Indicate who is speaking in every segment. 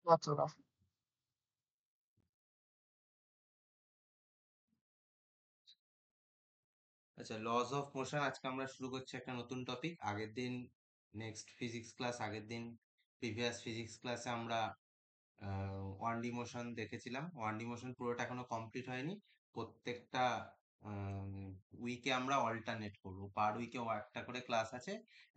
Speaker 1: মাত্র না।
Speaker 2: আচ্ছা, লজ অফ মোশন আজকে আমরা শুরু করছি একটা নতুন টপিক। আগের দিন নেক্সট ফিজিক্স ক্লাস, আগের দিন প্রিভিয়াস ফিজিক্স ক্লাসে আমরা ওয়ান ডি মোশন দেখেছিলাম। ওয়ান ডি মোশন পুরোটা এখনো কমপ্লিট হয়নি। প্রত্যেকটা উইকে আমরা অল্টারনেট করব, পার উইকে একটা করে ক্লাস আছে।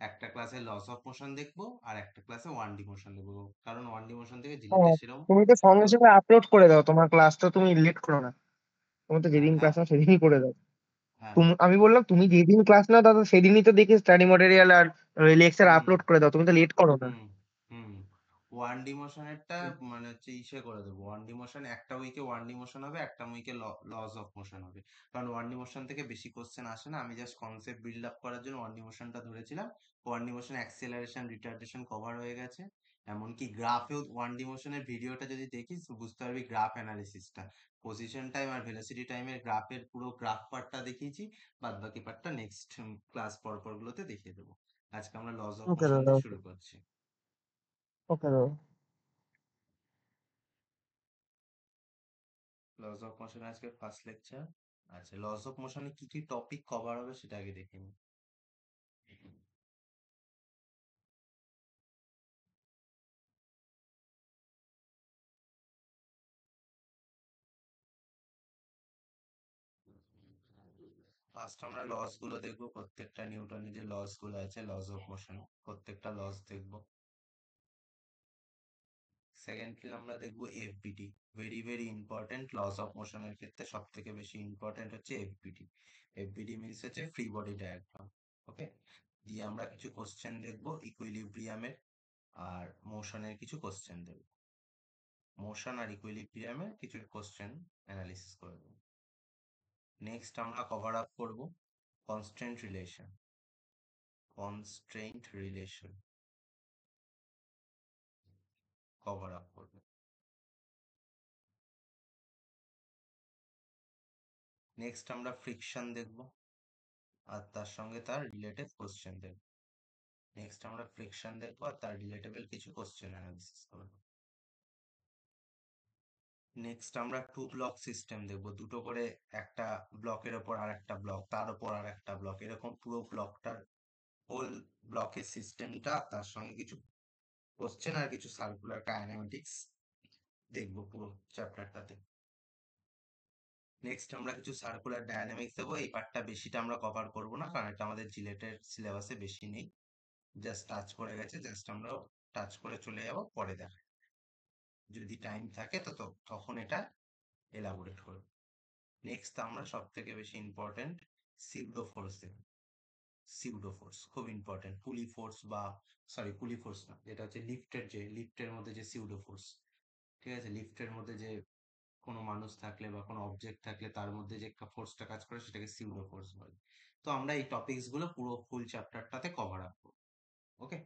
Speaker 2: একটা ক্লাসে লস অফ মোশন দেখবো আর একটা ক্লাসে ওয়ান ডি মোশন দেখবো, কারণ ওয়ান ডি মোশন থেকে
Speaker 1: হ্যাঁ,
Speaker 2: জিলেটের সেরকম
Speaker 1: তুমি তো সঙ্গে সঙ্গে আপলোড করে দাও তোমার ক্লাসটা, তুমি লেট করো না। তুমি তো যেদিন
Speaker 2: হ্যাঁ
Speaker 1: ক্লাস নাও সেদিনই করে দাও।
Speaker 2: হ্যাঁ।
Speaker 1: তুমি, আমি বললাম তুমি যেদিন ক্লাস নাও দাদা সেদিনই তো দেখি স্টাডি ম্যাটেরিয়াল আর লেকচার
Speaker 2: হুম
Speaker 1: আপলোড করে দাও, তুমি তো লেট করো না।
Speaker 2: হুম হুম। ওয়ান ডিমোশনেরটা মানে হচ্ছে ইসে করে দেবো। ওয়ান ডিমোশন একটা উইকে ওয়ান ডিমোশন হবে, একটা উইকে লস অফ মোশন হবে। কারণ ওয়ান ডিমোশন থেকে বেশি কোশ্চেন আসে না, আমি জাস্ট কনসেপ্ট বিল্ড আপ করার জন্য ওয়ান ডিমোশনটা ধরেছিলাম। One demotion acceleration retardation cover হয়ে গেছে। এমনকি গ্রাফেও ওয়ান ডিমোশনের ভিডিওটা যদি দেখিস বুঝতে পারবি গ্রাফ অ্যানালিসিসটা। পজিশন টাইম আর ভেলোসিটি টাইমের গ্রাফের পুরো গ্রাফ পার্টটা দেখিয়েছি। বাদ বাকি পার্টটা নেক্সট ক্লাস পর গুলোতে দেখিয়ে দেবো। আজকে আমরা লস অফ
Speaker 1: ওকে
Speaker 2: মোশন
Speaker 1: দাদা,
Speaker 2: দিয়ে
Speaker 1: ওকে।
Speaker 2: শুরু করছি।
Speaker 1: ওকে দাদা।
Speaker 2: লস অফ মোশন আজকে ফার্স্ট লেকচার। আচ্ছা, লস অফ মোশনে কি কি টপিক কভার হবে সেটা আগে দেখে নিই। ফার্স্ট আমরা লস গুলো দেখবো, প্রত্যেকটা নিউটনের যে লস গুলো আছে লস অফ মোশন, প্রত্যেকটা লস দেখবো। সেকেন্ডলি আমরা দেখবো FBT, very very important. Loss of মোশনের ক্ষেত্রে সব থেকে বেশি ইম্পর্টেন্ট হচ্ছে এফবিটি। এফবিটি মিনস হচ্ছে ফ্রি বডি ডায়াগ্রাম। ওকে, দিয়ে আমরা কিছু কোশ্চেন দেখবো ইকুইলিব্রিয়ামের আর মোশনের কিছু কোশ্চেন দেখবো। মোশন আর ইকুইলিব্রিয়ামের কিছু কোশ্চেন অ্যানালিসিস করে দেবো। নেক্সট আমরা কভার আপ করব constraint relation. Constraint relation cover up করব। নেক্সট আমরা ফ্রিকশন দেখব আর তার সঙ্গে তার রিলেটেড কোশ্চেন দেখব। নেক্সট আমরা ফ্রিকশন দেখব আর তার রিলেটেবল কিছু কোশ্চেন অ্যানালিসিস করব। নেক্সট আমরা টু ব্লক সিস্টেম দেখব, দুটো করে, একটা ব্লকের ওপর আর একটা ব্লক, তার উপর আর একটা ব্লক, এরকম পুরো ব্লকটার হোল ব্লকের সিস্টেমটা, তার সঙ্গে কিছু কোশ্চেন আর কিছু সার্কুলার কাইনেমেটিক্স দেখবো পুরো চ্যাপ্টারটাতে। নেক্সট আমরা কিছু সার্কুলার ডায়নামিক্স দেবো। এই পার্টটা বেশিটা আমরা কভার করব না, কারণ এটা আমাদের জিলেটের সিলেবাসে বেশি নেই, জাস্ট টাচ করে গেছে, জাস্ট আমরা টাচ করে চলে যাব, পরে দেখা যদি টাইম থাকে তো তখন এটা এলাবোরেট করব। নেক্সট আমরা সব থেকে বেশি ইম্পর্টেন্ট সিউডো ফোর্স দেব। সিউডো ফোর্স খুব ইম্পর্টেন্ট। পুলি ফোর্স বা, সরি পুলি ফোর্স না, যেটা হচ্ছে লিফটের, যে লিফটের মধ্যে যে সিউডো ফোর্স, ঠিক আছে, লিফটের মধ্যে যে কোনো মানুষ থাকলে বা কোনো অবজেক্ট থাকলে তার মধ্যে যে ফোর্সটা কাজ করে সেটাকে সিউডো ফোর্স বলে। তো আমরা এই টপিকস গুলো পুরো ফুল চ্যাপ্টারটাতে কভার আপ করব। ওকে,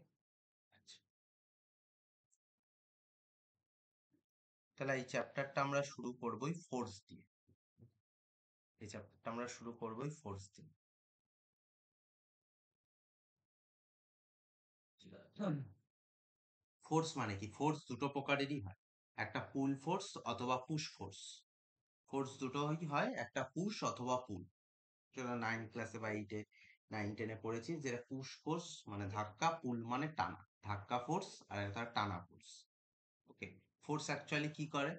Speaker 2: আচ্ছা, তাহলে এই চ্যাপ্টারটা আমরা শুরু করবোই ফোর্স দিয়ে। এই চ্যাপ্টারটা আমরা শুরু করবোই ফোর্স দিয়ে। ফোর্স মানে কি? ফোর্স দুটো প্রকারেরই হয়, একটা পুল ফোর্স অথবা পুশ ফোর্স। ফোর্স দুটো হয়, একটা পুশ অথবা পুল। যেটা নাইন ক্লাসে বা এইটে, নাইন টেনে পড়েছি, যেটা পুশ ফোর্স মানে ধাক্কা, পুল মানে টানা। ধাক্কা ফোর্স আর একটা টানা ফোর্স। ওকে, ফোর্স অ্যাকচুয়ালি কি করে?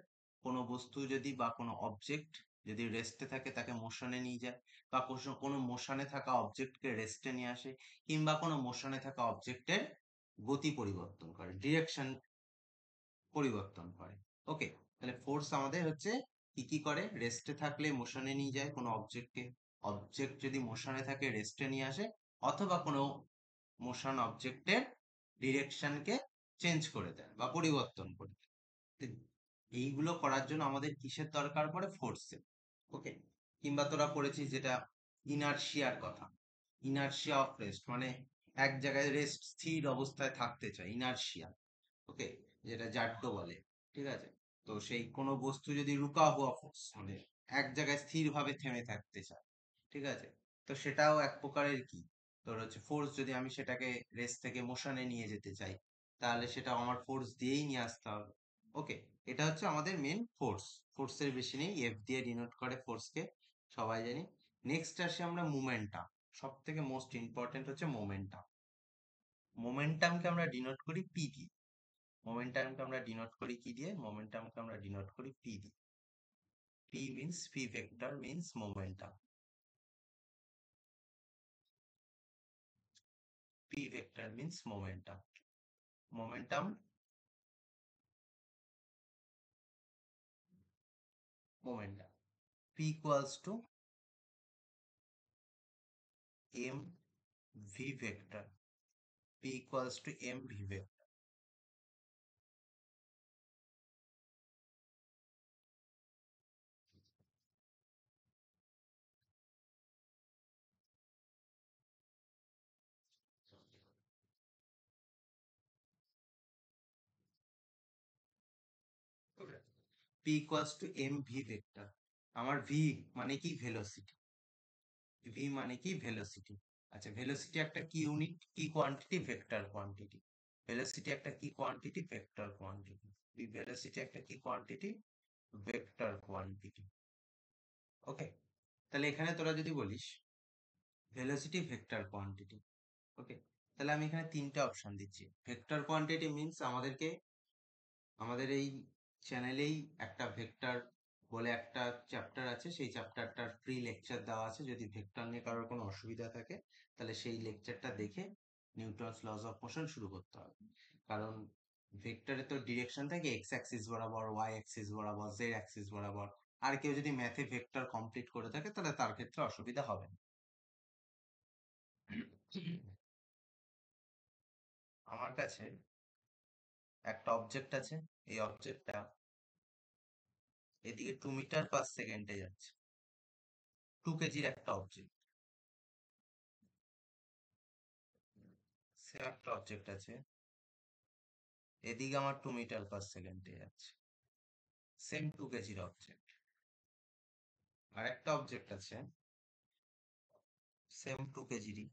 Speaker 2: কোনো বস্তু যদি বা কোনো অবজেক্ট যদি রেস্টে থাকে তাকে মোশনে নিয়ে যায়, বা কোনো মোশনে থাকা অবজেক্টকে রেস্টে নিয়ে আসে, কিংবা কোনো মোশনে থাকা অবজেক্টের গতি পরিবর্তন করে, ডিরেকশন পরিবর্তন করে। ওকে, তাহলে ফোর্স আমাদের হচ্ছে কি কি করে? রেস্টে থাকলে মোশনে নিয়ে যায় কোনো অবজেক্টকে, অবজেক্ট যদি মোশনে থাকে রেস্টে নিয়ে আসে, অথবা কোনো মোশন অবজেক্টের ডিরেকশনকে চেঞ্জ করে দেয় বা পরিবর্তন করে দেয়। তো এইগুলো করার জন্য আমাদের কিসের দরকার পড়ে? ফোর্সের। ওকে, কিংবা তোরা পড়েছিস যেটা ইনারশিয়ার কথা, ইনারশিয়া অফ রেস্ট, মানে এক জায়গায় রেস্ট, স্থির অবস্থায় থাকতে চায়, ইনারশিয়া। ওকে, যেটা জাড্ডো বলে, ঠিক আছে। তো সেই কোনো বস্তু যদি রুকা হুয়া ফোর্স, মানে এক জায়গায় স্থির ভাবে থেমে থাকতে চায়, ঠিক আছে, তো সেটাও এক প্রকারের কি, তোর হচ্ছে ফোর্স। যদি আমি সেটাকে রেস্ট থেকে মোশনে নিয়ে যেতে চাই, তাহলে সেটা আমার ফোর্স দিয়েই নিয়ে আসতে হবে। ওকে, এটা হচ্ছে আমাদের মেন ফোর্স। ফোর্সের বেশি নেই, এফ দিয়ে ডিনোট করে ফোর্সকে, সবাই জানি। নেক্সট আসি আমরা মোমেন্টাম। সব থেকে মোস্ট ইম্পর্টেন্ট হচ্ছে মোমেন্টাম। মোমেন্টামকে আমরা ডিনোট করি পি দিয়ে। মোমেন্টামকে আমরা ডিনোট করি কি দিয়ে? মোমেন্টামকে আমরা ডিনোট করি পি দিয়ে। P means P vector means momentum. P vector means momentum. Momentum momentum p equals to m v vector. P equals to m v vector. p equals to m v vector. আমার v মানে কি? Velocity. v মানে কি? Velocity. আচ্ছা, velocity একটা কি unit, কি quantity? Vector quantity. Velocity একটা কি কোয়ান্টিটি? Vector quantity. ভেলোসিটি একটা কি কোয়ান্টিটি? Vector quantity. ওকে, তাহলে এখানে তোরা যদি বলিস ভেলোসিটি ভেক্টর কোয়ান্টিটি, ওকে, তাহলে আমি এখানে তিনটা অপশন দিচ্ছি। ভেক্টর কোয়ান্টিটি মিন্স আমাদেরকে, আমাদের এই চ্যানেলেই একটা ভেক্টর বলে একটা চ্যাপ্টার আছে, সেই চ্যাপ্টারটার ফ্রি লেকচার দেওয়া আছে। যদি ভেক্টর নিয়ে কারোর কোনো অসুবিধা থাকে তাহলে সেই লেকচারটা দেখে নিউটনস লজ অফ মোশন শুরু করতে হবে। কারণ ভেক্টরে তো ডিরেকশন থাকে এক্স অ্যাক্সিস বরাবর, ওয়াই অ্যাক্সিস বরাবর, জেড অ্যাক্সিস বরাবর। আর কেউ যদি ম্যাথে ভেক্টর কমপ্লিট করে থাকে তাহলে তার ক্ষেত্রে অসুবিধা হবে না। আমার কাছে একটা অবজেক্ট আছে, এই অবজেক্টটা এদিকে 2 মিটার/সেকেন্ডে যাচ্ছে। 2 কেজির একটা অবজেক্ট। সে একটা অবজেক্ট আছে, এদিকে আমার 2 মিটার/সেকেন্ডে যাচ্ছে, সেম 2 কেজির অবজেক্ট। আর একটা অবজেক্ট আছে, সেম 2 কেজিরই,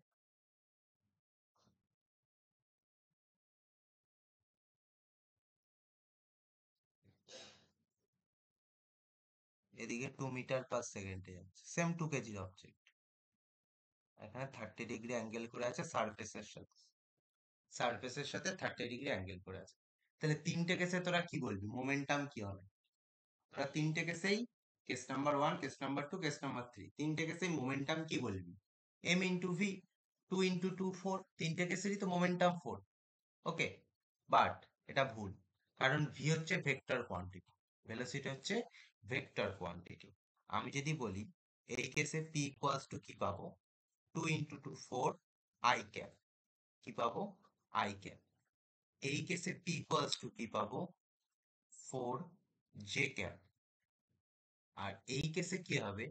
Speaker 2: এদিকে 2 মিটার/সেকেন্ডে যাচ্ছে, সেম 2 কেজির অবজেক্ট। এখানে 30 ডিগ্রি অ্যাঙ্গেল করে আছে সারফেসের সাথে, সারফেসের সাথে 30 ডিগ্রি অ্যাঙ্গেল করে আছে। তাহলে তিনটে কেসে তোরা কি বলবি মোমেন্টাম কি হবে? তোরা তিনটে কেসেই, case number 1, case number 2, case number 3, তিনটে কেসেই মোমেন্টাম কি বলবি? m into V. 2 ইন্টু 2 4, তিনটে কেসেরই তো মোমেন্টাম 4। ওকে, বাট এটা ভুল, কারণ ভি হচ্ছে ভেক্টর কোয়ান্টিটি, ভেলোসিটি হচ্ছে ভেক্টর কোয়ান্টিটি। আমি যদি বলি এই কেসে পি ইকুয়ালস টু কি পাবো? 2 ইন্টু 2 4 আই ক্যাপ। কি পাবো? I cap. এই কেসে পি ইকুয়ালস টু কি পাবো? 4 জে ক্যাপ। আর এই কেসে কি হবে?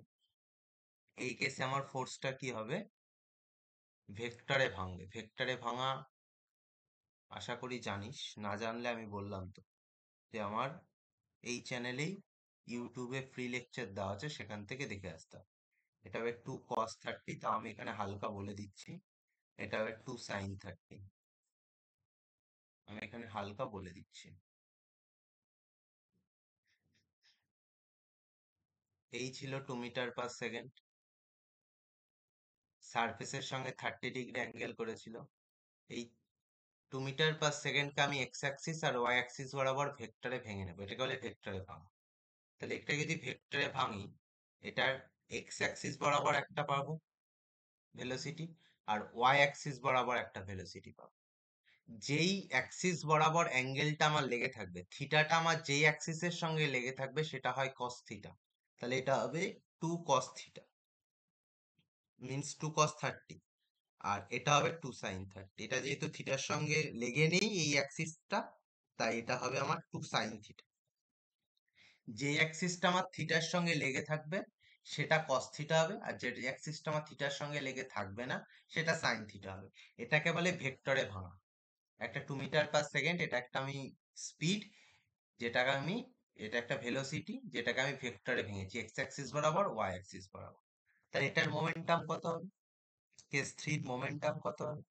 Speaker 2: এই কেসে আমার ফোর্সটা কি হবে? ভেক্টরে ভাঙবে। ভেক্টরে ভাঙা আশা করি জানিস, না জানলে আমি বললাম তো যে আমার এই চ্যানেলেই ইউটিউবে ফ্রি লেকচার দেওয়া আছে, সেখান থেকে দেখে আসতে হবে। এটা হবে 2 cos 30, তা আমি এখানে হালকা বলে দিচ্ছি। এটা হবে 2 sin 30, আমি এখানে হালকা বলে দিচ্ছি। এই ছিল 2 মিটার/সেকেন্ড, সারফেসের সঙ্গে 30 ডিগ্রি অ্যাঙ্গেল করেছিল। এই 2 মিটার/সেকেন্ডকে আমি এক্স অ্যাক্সিস আর ওয়াই অ্যাক্সিস বরাবর ভেক্টরে ভেঙে নেবো, এটাকে বলে ভেক্টরে ভাঙা। তাহলে এটা যদি ভেক্টরে ভাঙি, এটার এক্স অ্যাক্সিস বরাবর একটা পাবো ভেলোসিটি, আর ওয়াই অ্যাক্সিস বরাবর একটা ভেলোসিটি পাবো। যেই অ্যাক্সিস বরাবর অ্যাঙ্গেলটা আমার লেগে থাকবে, থিটাটা আমার যেই অ্যাক্সিসের সঙ্গে লেগে থাকবে সেটা হয় কস থিটা। তাহলে এটা হবে 2 cos থিটা মিন্স 2 cos 30। আর এটা হবে 2 sin 30। এটা যেহেতু থিটার সঙ্গে লেগে নেই এই অ্যাক্সিসটা, তাই এটা হবে আমার 2 sin থিটা। যে অ্যাক্সিসটা আমার থিটার সঙ্গে লেগে থাকবে সেটা কস থিটা হবে, আর যে অ্যাক্সিসটা আমার থিটার সঙ্গে লেগে থাকবে না সেটা সাইন থিটা হবে। এটাকে বলে ভেক্টরে ভাঙা। একটা 2 মিটার/সেকেন্ড, এটা একটা আমি স্পিড, যেটাকে আমি, এটা একটা ভেলোসিটি যেটাকে আমি ভেক্টরে ভেঙেছি এক্স অ্যাক্সিস বরাবর, ওয়াই অ্যাক্সিস বরাবর। তাহলে এটার মোমেন্টাম কত হবে? কেস 3 মোমেন্টাম কত হবে?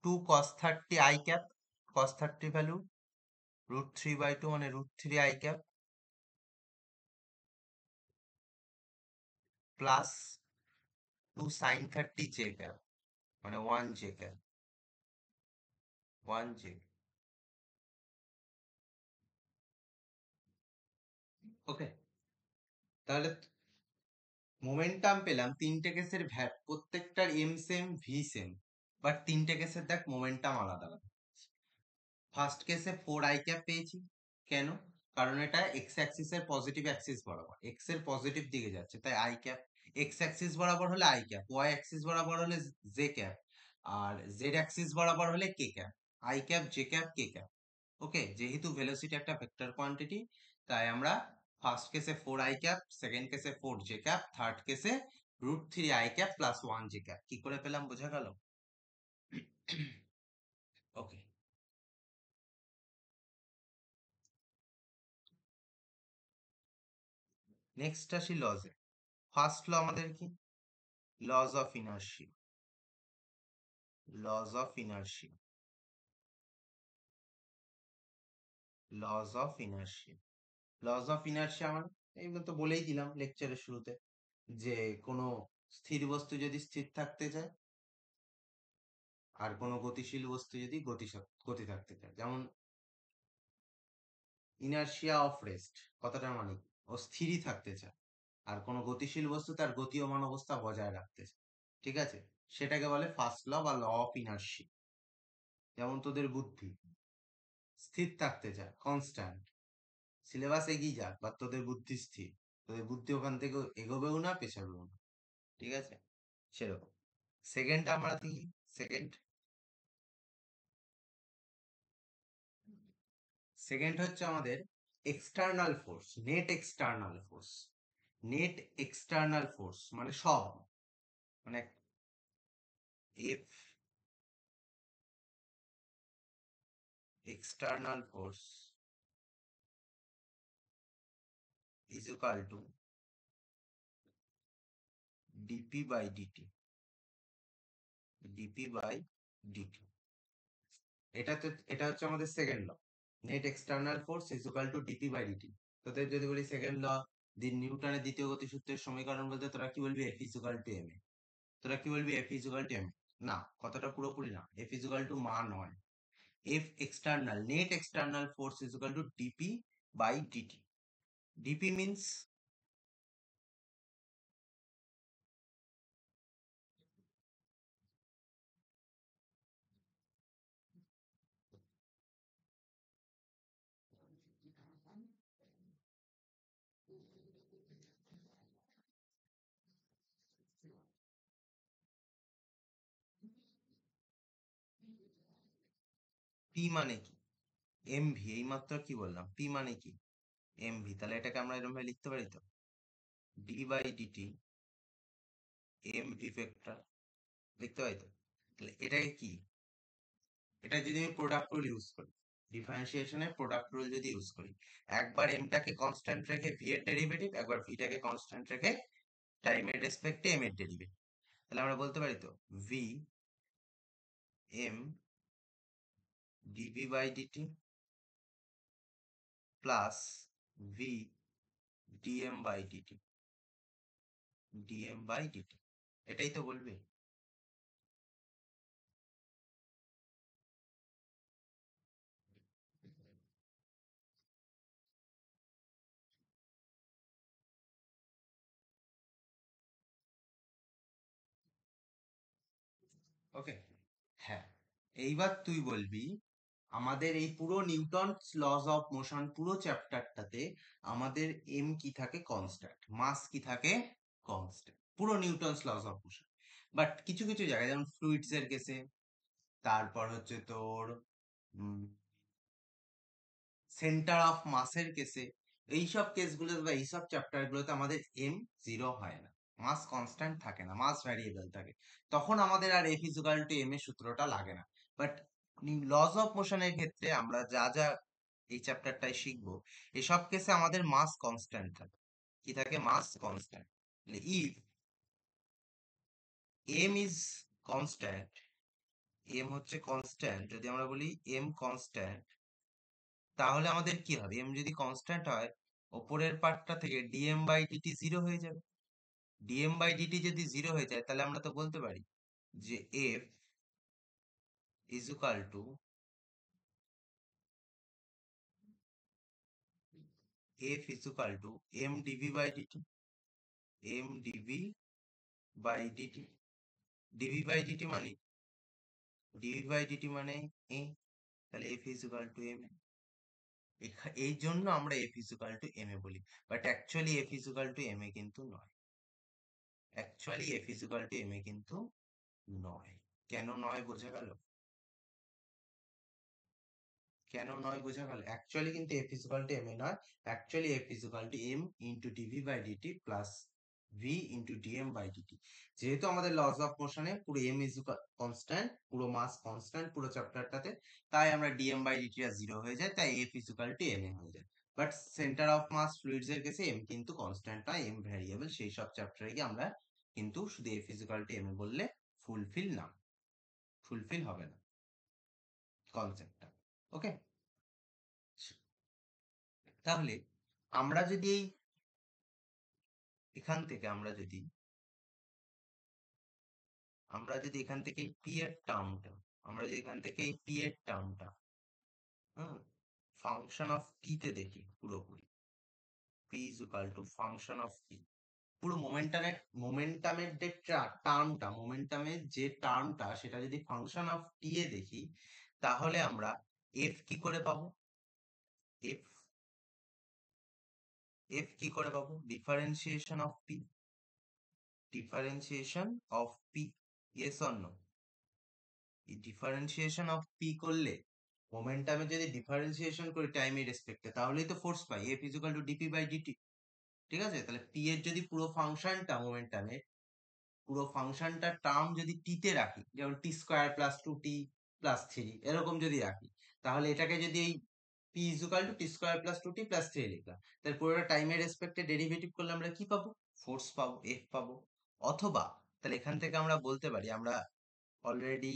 Speaker 2: 2 cos 30 I cap. cos 30 value √3/2 মানে √3 i cap plus 2 sin 30 j cap মানে 1 j ক্যাপ 1 j। ওকে, তাহলে মোমেন্টাম পেলাম তিনটে কেসের ভ্যাট, প্রত্যেকটার M same V same, but তিনটে কেসের দেখ মোমেন্টাম আলাদা আলাদা। ফার্স্ট কেসে 4 i ক্যাপ পেয়েছি, কেন? কারণ এটা এক্স অ্যাক্সিস এর পজিটিভ অ্যাক্সিস বরাবর, এক্স এর পজিটিভ দিকে যাচ্ছে তাই আই ক্যাপ। এক্স অ্যাক্সিস বরাবর হলে আই ক্যাপ, ওয়াই অ্যাক্সিস বরাবর হলে জে ক্যাপ, আর জেড অ্যাক্সিস বরাবর হলে K cap. I cap, J cap, K cap. Okay, যেহেতু ভেলোসিটি একটা ভেক্টর কোয়ান্টিটি তাই আমরা ফার্স্ট কেসে 4 i ক্যাপ, সেকেন্ড কেসে 4 জে ক্যাপ, থার্ড কেসে √3 i cap plus 1 J cap. কি করে পেলাম বোঝা গেল? ওকে, নেক্সট আসি লজে। ফার্স্ট ল আমাদের কি? Lodge of inertia. Lodge of inertia, lodge of inertia, lodge of inertia মানে এইগুলো তো বলেই দিলাম লেকচারের শুরুতে, যে কোনো স্থির বস্তু যদি স্থির থাকতে চায় আর কোনো গতিশীল বস্তু যদি গতি থাকতে চায়, যেমন ইনার্শিয়া অফ রেস্ট কথাটার মানে কি? ও স্থিরই থাকতে চায়, আর কোনো গতিশীল বস্তু তার গতিয়মান অবস্থা বজায় রাখতে চায়। ঠিক আছে, সেটাকে বলে ফার্স্ট ল বা ল অফ ইনার্শিয়া। যেমন তোদের বুদ্ধি স্থির থাকতে চায়, কনস্ট্যান্ট, সিলেবাস এগিয়ে যাক বা তোদের বুদ্ধি স্থির, তোদের বুদ্ধি ওখান থেকে এগোবেও না পেছাবেও না। ঠিক আছে, সেরকম। সেকেন্ড আমরা দেখি, সেকেন্ড সেকেন্ড হচ্ছে আমাদের external force, net external force. Net external force মানে সব, মানে F external force is equal to DP by DT, DP by DT. এটা হচ্ছে আমাদের second law, net external force is equal to DP by DT. তোদের যদি বলি second law, নিউটনের দ্বিতীয় গতিসূত্রের সমীকরণ বলতে তোরা কি বলবি? F is equal to M A. তোরা কি বলবি? F is equal to M. না, কথাটা পুরোপুরি না, এফ ইজ ইকুয়াল টু মা নয়, F external, net external force is equal to DP by DT. DP means P মানে কি? এমভি, এইমাত্র কি বললাম? পি মানে কি? এমভি। তাহলে এটাকে আমরা এরকম ভাবে লিখতে পারি তো, D by DT MV vector, লিখতে পারি তো? তাহলে এটাকে কি, এটা যদি আমি প্রোডাক্ট রুল ইউজ করি, ডিফারেন্সিয়েশনের প্রোডাক্ট রুল যদি ইউজ করি, একবার এমটাকে কনস্ট্যান্ট রেখে ভি এর ডেরিভেটিভ, একবার ভিটাকে কনস্ট্যান্ট রেখে টাইমের রেসপেক্টে এম এর ডেরিভেটিভ, তাহলে আমরা বলতে পারি তো V M DV by DT plus V DM by DT, DM by DT. এটাই তো বলবে। ওকে, হ্যাঁ, এইবার তুই বলবি আমাদের এই পুরো নিউটন লজ অফ মোশন পুরো চ্যাপ্টারটাতে আমাদের এম কি থাকে? কনস্ট্যান্ট। মাস কি থাকে? কনস্ট্যান্ট, পুরো Newton's lodge of motion. But কিছু কিছু জায়গায় যেমন ফ্লুইডস এর কেসে, তারপর হচ্ছে তোর সেন্টার অফ মাসের কেসে, এইসব কেসগুলো বা এইসব চ্যাপ্টার গুলোতে আমাদের এম জিরো হয় না, মাস কনস্ট্যান্ট থাকে না, মাস ভ্যারিয়েবল থাকে। তখন আমাদের আর এফ ইজুকাল টু এম এর সূত্রটা লাগে না। বাট লজ অফ মোশনের ক্ষেত্রে আমরা যা যা এই চ্যাপ্টারটাই শিখবো, এসব কেসে আমাদের মাস কনস্ট্যান্ট থাকে। কি থাকে? Mass constant. If M is constant, M হচ্ছে কনস্ট্যান্ট, যদি আমরা বলি এম কনস্ট্যান্ট, তাহলে আমাদের কি হবে, এম যদি কনস্ট্যান্ট হয় ওপরের পার্টটা থেকে ডিএম বাই ডিটি জিরো হয়ে যাবে। ডিএম বাই ডিটি যদি জিরো হয়ে যায় তাহলে আমরা তো বলতে পারি যে F is equal to M DV by dt. M DV by dt, dv by dt মানে এ, তাহলে F is equal to M. এই জন্য আমরা F is equal to M A বলি, but actually F is equal to M A কিন্তু নয়। Actually F is equal to M A কিন্তু নয়। কেন নয় বোঝা গেল? কেন নয় বোঝা গেল? অ্যাকচুয়ালি কিন্তু F is equal to M A নয়, actually F is equal to M into dv by DT plus V into dm by dt. যেহেতু আমাদের লস অফ মোশনে পুরো এম ইজ কনস্ট্যান্ট, পুরো মাস কনস্ট্যান্ট পুরো চ্যাপ্টারটাতে, তাই আমরা ডিএম বাই ডিটি আর জিরো হয়ে যায়, তাই F is equal to M A হয়ে যায়। But centre of mass fluids এর কেসে এম কিন্তু কনস্ট্যান্ট নয়, এম ভ্যারিয়েবল। সেই সব চ্যাপ্টারে গিয়ে আমরা কিন্তু শুধু F is equal to M A বললে ফুলফিল হবে না কনসেপ্টটা। ওকে, তাহলে আমরা যদি এখান থেকে এখান থেকে পি এর টার্মটা, ফাংশন অফ টি তে দেখি পুরোপুরি, P is equal to function of T, পুরো মোমেন্টামের যে টার্মটা সেটা যদি ফাংশন অফ টি এ দেখি, তাহলে আমরা এফ কি করে পাবো? এফ এফ কি করে পাবো? Differentiation of P, yes or no? এই ডিফারেন্সিয়েশন অফ পি করলে, মোমেন্টামে যদি ডিফারেন্সিয়েশন করি টাইমের রেসপেক্টে, তাহলেই তো ফোর্স পাই, F is equal to DP by DT. ঠিক আছে, তাহলে পি এর যদি পুরো ফাংশনটা মোমেন্টামে, পুরো ফাংশনটা টার্ম যদি টি তে রাখি, যেমন T square plus two T plus three এরকম যদি রাখি, তাহলে এটাকে যদি এই P is equal to T square plus two T plus three লিখলাম, তাহলে পুরোটা টাইমের রেসপেক্টে ডেরিভেটিভ করলে আমরা কি পাবো? ফোর্স পাবো, এফ পাবো। অথবা তাহলে এখান থেকে আমরা বলতে পারি, আমরা অলরেডি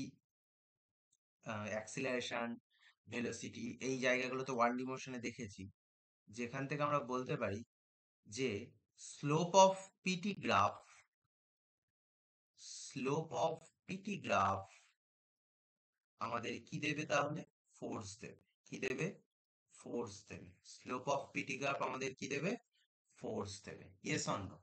Speaker 2: অ্যাক্সিলারেশন, ভেলোসিটি এই জায়গাগুলোতে ওয়ান ডিমেনশনে দেখেছি, যেখান থেকে আমরা বলতে পারি যে স্লোপ অফ পিটি গ্রাফ আমাদের কি দেবে? তাহলে ফোর্স দেবে। কি দেবে? ফোর্স দেবে। স্লোপ অফ পিটি গ্রাফ আমাদের কি দেবে? ফোর্স দেবে। Yes or no?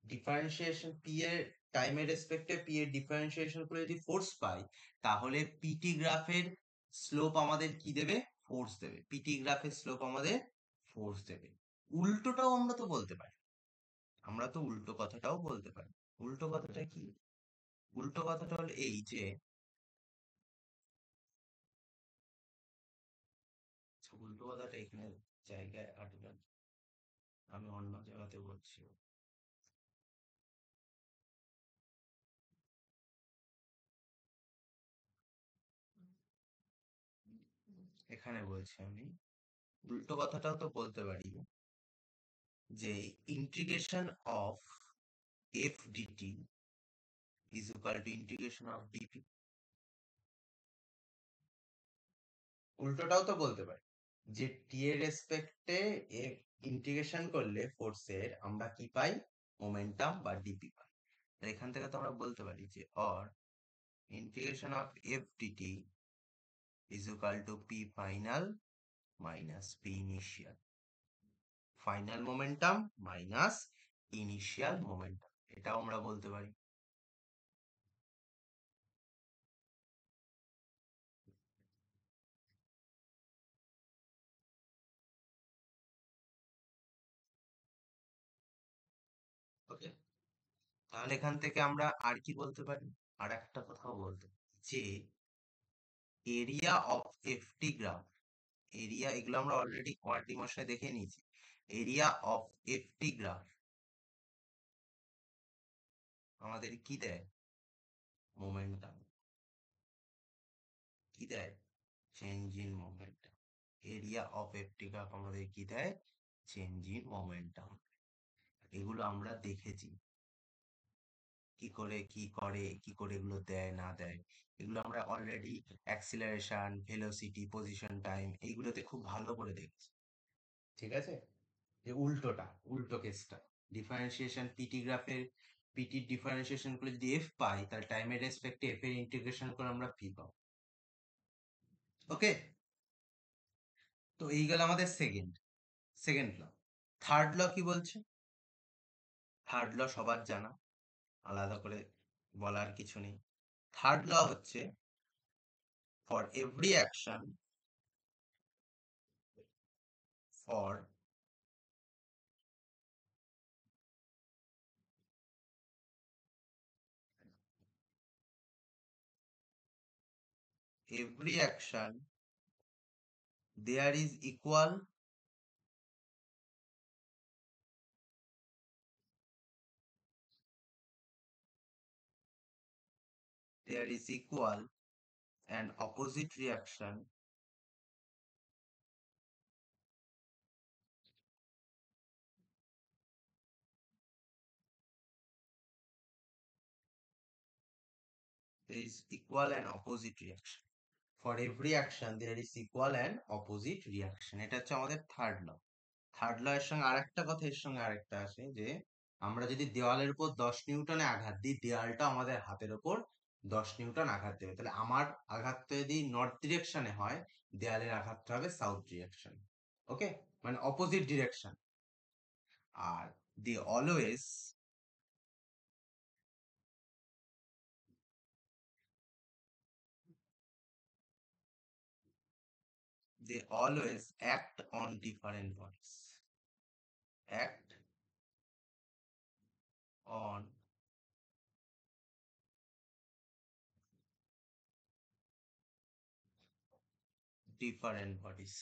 Speaker 2: Differentiation P এর টাইমের রেসপেক্টে পি এর ডিফারেন্সিয়েশন করে যদি ফোর্স পাই, তাহলে পিটি গ্রাফের স্লোপ আমাদের কি দেবে? ফোর্স দেবে। পিটি গ্রাফের স্লোপ আমাদের ফোর্স দেবে। উল্টোটাও আমরা তো বলতে পারি, উল্টো কথাটাও বলতে পারি। উল্টো কথাটা কি? উল্টো কথাটা হলো এই যে, উল্টো কথাটা এখানে জায়গায় আটবে না, আমি অন্য জায়গাতে বলছি। এখানে বলছি আমি, উল্টো কথাটাও তো বলতে পারি যে integration of F DT is equal to integration of dp. উল্টোটাও তো বলতে পারি যে টি এর রেসপেক্টে এফ ইন্টিগ্রেশন করলে ফোর্সের আমরা কি পাই? মোমেন্টাম বা ডিপি পাই। আর এখান থেকে তো আমরা বলতে পারি যে or integration of F DT is equal to P final minus P initial. Final momentum minus initial momentum, এটাও আমরা বলতে পারি। ওকে, তাহলে এখান থেকে আমরা আর কি বলতে পারি? আর একটা কথাও বলতে পারি যে এরিয়া অফ এফটি গ্রাফ, এগুলো আমরা অলরেডি কোয়ান্টিমোশনে দেখে নিয়েছি। এরিয়া অফ এফটি গ্রাফ আমাদের কি দেয়? মোমেন্টাম। কি দেয়? Change in momentum. Area of FT graph আমাদের কি দেয়? Change in momentum. এগুলো আমরা দেখেছি। কি করে কি করে কি করে এগুলো দেয় না দেয়, এগুলো আমরা already acceleration, velocity, position, time এইগুলোতে খুব ভালো করে দেখছি। ঠিক আছে, যে উল্টো কেসটা ডিফারেন্সিয়েশন, পিটি গ্রাফের পিটির ডিফারেন্সিয়েশন গুলো যদি এফ পাই, তাহলে টাইমের রেসপেক্টে এফ এর ইন্টিগ্রেশন করে আমরা পি পাবো। ওকে, তো এই গেল আমাদের সেকেন্ড ল। থার্ড ল কি বলছে? থার্ড ল সবার জানা, আলাদা করে বলার কিছু নেই। থার্ড ল হচ্ছে for every action, for every action there is equal and opposite reaction there is equal and opposite reaction. For every action there is equal and opposite reaction. এটা হচ্ছে আমাদের থার্ড ল। থার্ড ল এর সঙ্গে আরেকটা কথা, এর সঙ্গে আরেকটা আসে যে আমরা যদি দেওয়ালের উপর 10 নিউটনে আঘাত দিই, দেওয়ালটা আমাদের হাতের উপর 10 নিউটন আঘাত দেবে। তাহলে আমার আঘাতটা যদি নর্থ ডিরেকশনে হয়, দেওয়ালের আঘাতটা হবে সাউথ ডিরেকশন। ওকে, মানে অপোজিট ডিরেকশন। আর they always act on different bodies, act on different bodies,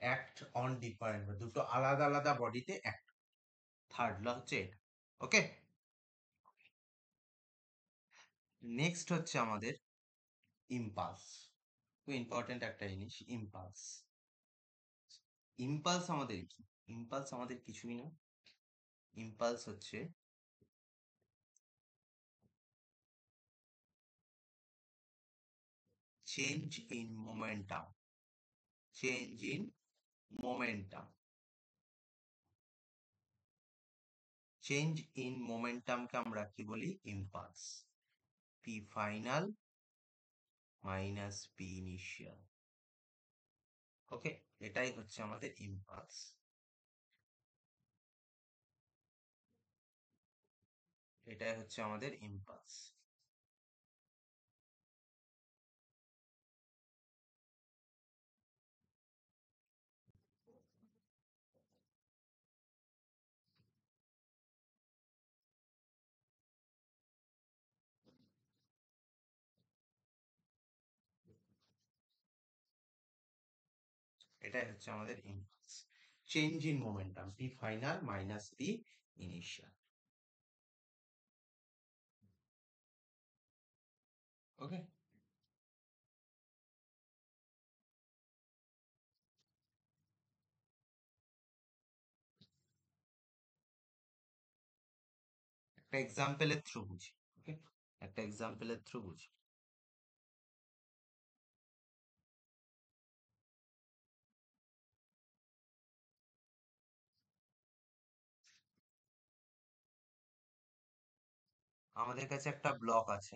Speaker 2: act on different, দুটো আলাদা আলাদা বডিতে অ্যাক্ট। থার্ড ল হচ্ছে এটা। ওকে, নেক্সট হচ্ছে আমাদের ইম্পালস। খুব ইম্পর্টেন্ট একটা জিনিস ইম্পালস। ইম্পালস আমাদের কি? ইম্পালস আমাদের কিছুই না। ইম্পালস হচ্ছে change in momentum, change in momentum. Change in মোমেন্টামকে আমরা কি বলি? Impulse. P final minus P initial. Okay, এটাই হচ্ছে আমাদের ইম্পালস। এটাই হচ্ছে আমাদের ইম্পালস। এটাই হচ্ছে আমাদের impulse. Change in momentum, P final minus P initial. Okay, একটা এক্সাম্পলের থ্রু বুঝি। ওকে, একটা এক্সাম্পলের থ্রু বুঝি। আমাদের কাছে একটা ব্লক আছে,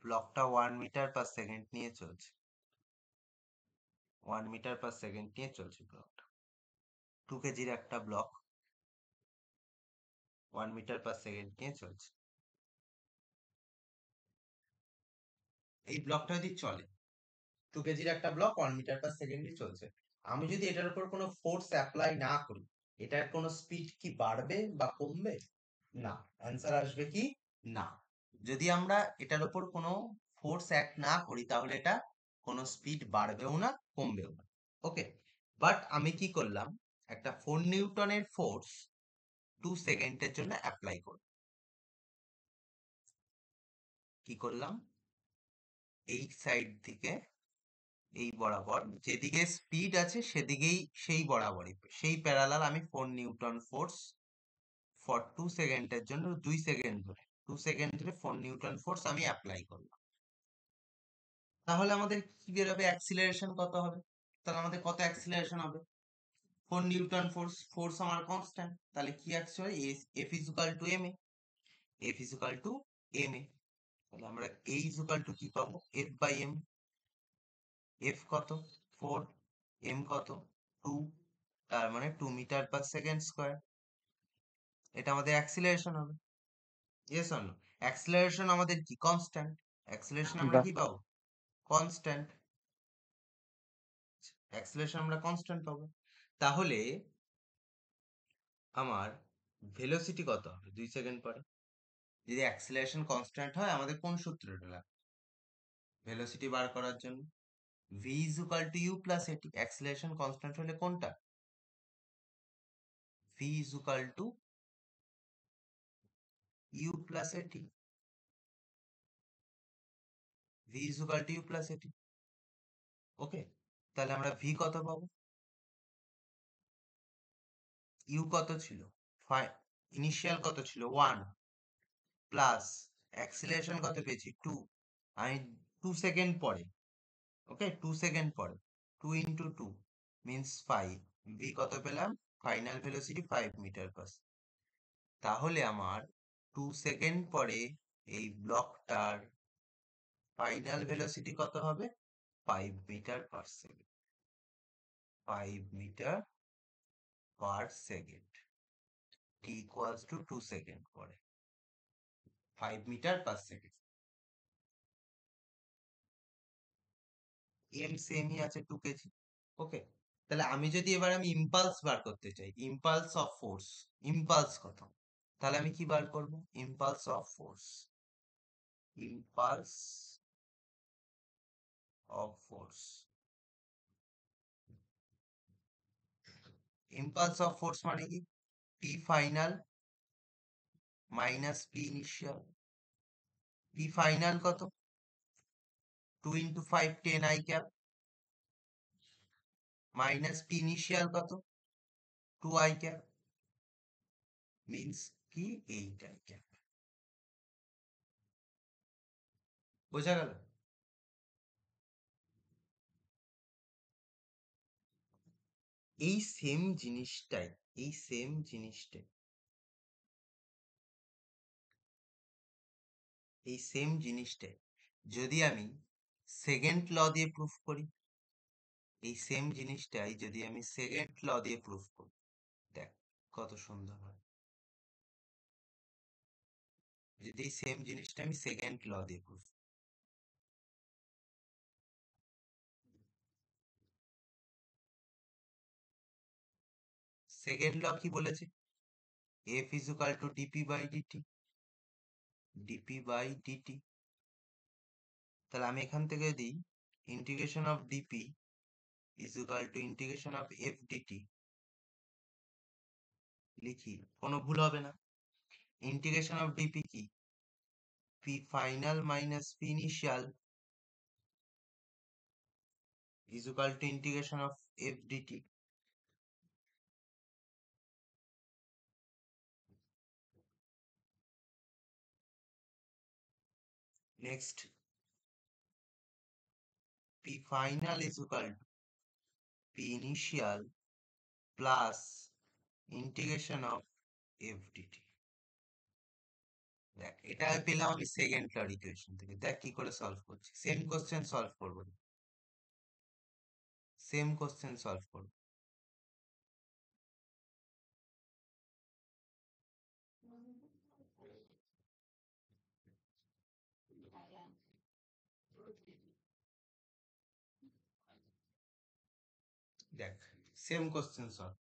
Speaker 2: ব্লকটা 1 মিটার/সেকেন্ড নিয়ে চলছে, 1 মিটার/সেকেন্ড নিয়ে চলছে ব্লকটা। 2 কেজির একটা ব্লক 1 মিটার/সেকেন্ড নিয়ে চলছে। এই ব্লকটা যদি চলে, 2 কেজির একটা ব্লক 1 মিটার/সেকেন্ডে চলছে, আমি যদি এটার উপর কোনো ফোর্স অ্যাপ্লাই না করি, এটার কোনো স্পিড কি বাড়বে বা কমবে? না। অ্যান্সার আসবে কি? না। যদি আমরা এটার উপর কোনো ফোর্স অ্যাক্ট না করি, তাহলে এটা কোনো স্পিড বাড়বেও না, কমবেও না। ওকে, বাট আমি কি করলাম, একটা 4 নিউটনের ফোর্স 2 সেকেন্ডের জন্য অ্যাপ্লাই করব। কি করলাম, এই সাইড থেকে এই বরাবর যেদিকে স্পিড আছে সেদিকেই, সেই বরাবরই, সেই প্যারালাল আমি 4 নিউটন ফোর্স ফর 2 সেকেন্ডের জন্য 2 সেকেন্ড ধরে 2 সেকেন্ড ধরে 4 নিউটন ফোর্স আমি অ্যাপ্লাই করলাম। তাহলে আমাদের কি বেরোবে, অ্যাক্সিলারেশন কত হবে? তাহলে আমাদের কত অ্যাক্সিলারেশন হবে? 4 নিউটন ফোর্স, ফোর্স আমার কনস্ট্যান্ট, তাহলে কি actually F is equal to M A, F is equal to M A. তাহলে আমরা এ ইজ ইকুয়াল টু কি পাবো, এফ বাই এম। এফ কত 4, এম কত 2, তার মানে 2 মিটার পার সেকেন্ড স্কোয়ার। এটা আমাদের অ্যাক্সিলারেশন হবে। Yes or no? অ্যাক্সিলারেশন আমাদের কি কনস্ট্যান্ট, অ্যাক্সিলারেশন আমরা
Speaker 1: বাহ,
Speaker 2: কি পাবো, কনস্ট্যান্ট। অ্যাক্সিলারেশন আমরা কনস্ট্যান্ট পাবো। তাহলে আমার ভেলোসিটি কত হবে 2 সেকেন্ড পরে? যদি অ্যাক্সিলারেশন কনস্ট্যান্ট হয়, আমাদের কোন সূত্রটা লাগবে ভেলোসিটি বার করার জন্য? V is equal to U plus AT. Acceleration constant হলে কোনটা? V is equal to U plus AT. V is equal to U plus AT. Okay, তাহলে আমরা ভি কত পাবো? ইউ কত ছিল, ইনিশিয়াল কত ছিল 1, প্লাস অ্যাক্সিলারেশন কত পেয়েছি 2। আমি 2 সেকেন্ড পরে, ওকে 2 সেকেন্ড পরে 2 ইন্টু 2 মিনস 5। ভি কত পেলাম, ফাইনাল ভেলোসিটি 5 মিটার পার। তাহলে আমার 2 সেকেন্ড পরে এই ব্লকটার ফাইনাল ভেলোসিটি কত হবে, 5 metre per second. 5 metre per second, T equals to 2 second পরে 5 মিটার পার সেকেন্ড। এম সেমই আছে 2 কেজি। ওকে, তাহলে আমি যদি এবার আমি ইম্পালস বার করতে চাই, ইম্পালস অফ ফোর্স, ইম্পালস কত, তাহলে আমি কি বার করব, impulse of force, impulse of force. Impulse of force মানে কি, P final minus P initial. P final কত, 2 into 5 10 I cap, minus P initial কত 2 আই ক্যাপ, মিনস কি 8 আই ক্যাপ। বোঝা গেল? এই সেম জিনিসটাই, এই সেম জিনিসটাই, এই সেম জিনিসটাই যদি আমি সেকেন্ড ল দিয়ে প্রুফ করি, এই সেম জিনিসটাই যদি আমি সেকেন্ড ল দিয়ে প্রুফ করি, দেখ কত সুন্দর হয়। যদি এই সেম জিনিসটা আমি সেকেন্ড ল দিয়ে প্রুফ, সেকেন্ড ল কি বলেছে, F is equal to DP by DT, DP by DT. তাহলে আমি এখান থেকে দিই integration of DP is equal to integration of F DT, লিখি কোনো ভুল হবে না। ইন্টিগ্রেশন অফ ডিপি কি, P final minus P initial is equal to integration of f dt. Next, p final is equal to p initial plus integration of f dt. দেখ এটা পেলাম আমি সেকেন্ড লর ইকুয়েশন থেকে। দেখ কি করে সলভ করছি, সেম কোশ্চেন সলভ করবো, সেম কোশ্চেন সলভ করবো। দেখ সেম কোশ্চেন সলভ,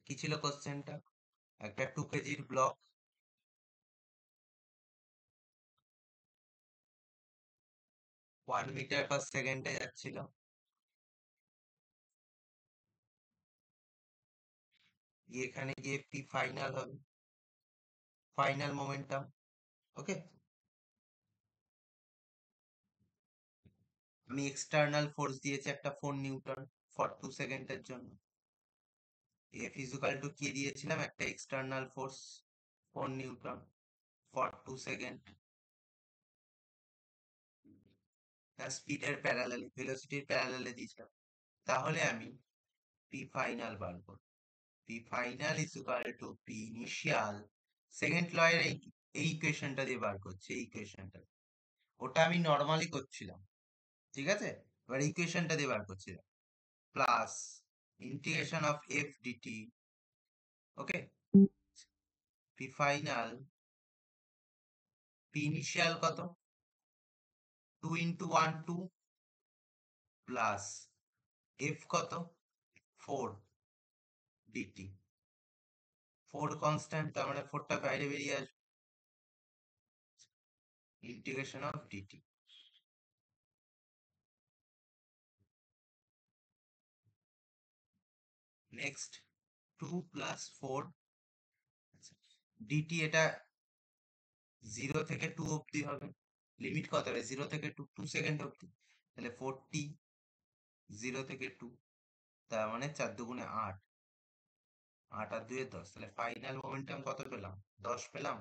Speaker 2: কি ছিল কোশ্চেনটা, একটা 2 কেজির ব্লক, 1 মিটার পার সেকেন্ডে যাচ্ছিল, এখানে গিয়ে পি ফাইনাল হবে ফাইনাল মোমেন্টাম। ওকে, আমি এক্সটার্নাল ফোর্স দিয়েছি একটা 4 নিউটন ফর 2 সেকেন্ডের জন্য। এফ ইজুকাল টু কি দিয়েছিলাম, একটা external force 4 newton for 2 second, স্পিডের প্যারালালে, ভেলোসিটির প্যারালালে দিয়েছিলাম। তাহলে আমি পি ফাইনাল বার করব। P final is equal to P initial, second law এর এই ইকুয়েশনটা দিয়ে বার করছি, এই ইকুয়েশনটা। ওটা আমি নর্মালি করছিলাম, ঠিক আছে? এবার ইকুয়েশনটা দিয়ে বার করছিলাম, plus integration of F DT. Okay, P final, P initial কত, 2 ইন্টু 1 2 প্লাস এফ কত 4 ডিটি। 4 কনস্ট্যান্ট, তার মানে 4টা বাইরে বেরিয়ে আসবে, integration of DT. Next 2 plus 4 DT, এটা 0 থেকে 2 অবধি হবে, লিমিট কত হবে 0 থেকে 2, 2 সেকেন্ড অবধি, তাহলে 40 0 থেকে 2, তার মানে 4 দুগুণে 8, 8 আর 2 এ 10, তাহলে ফাইনাল মোমেন্টাম কত পেলাম, 10 পেলাম।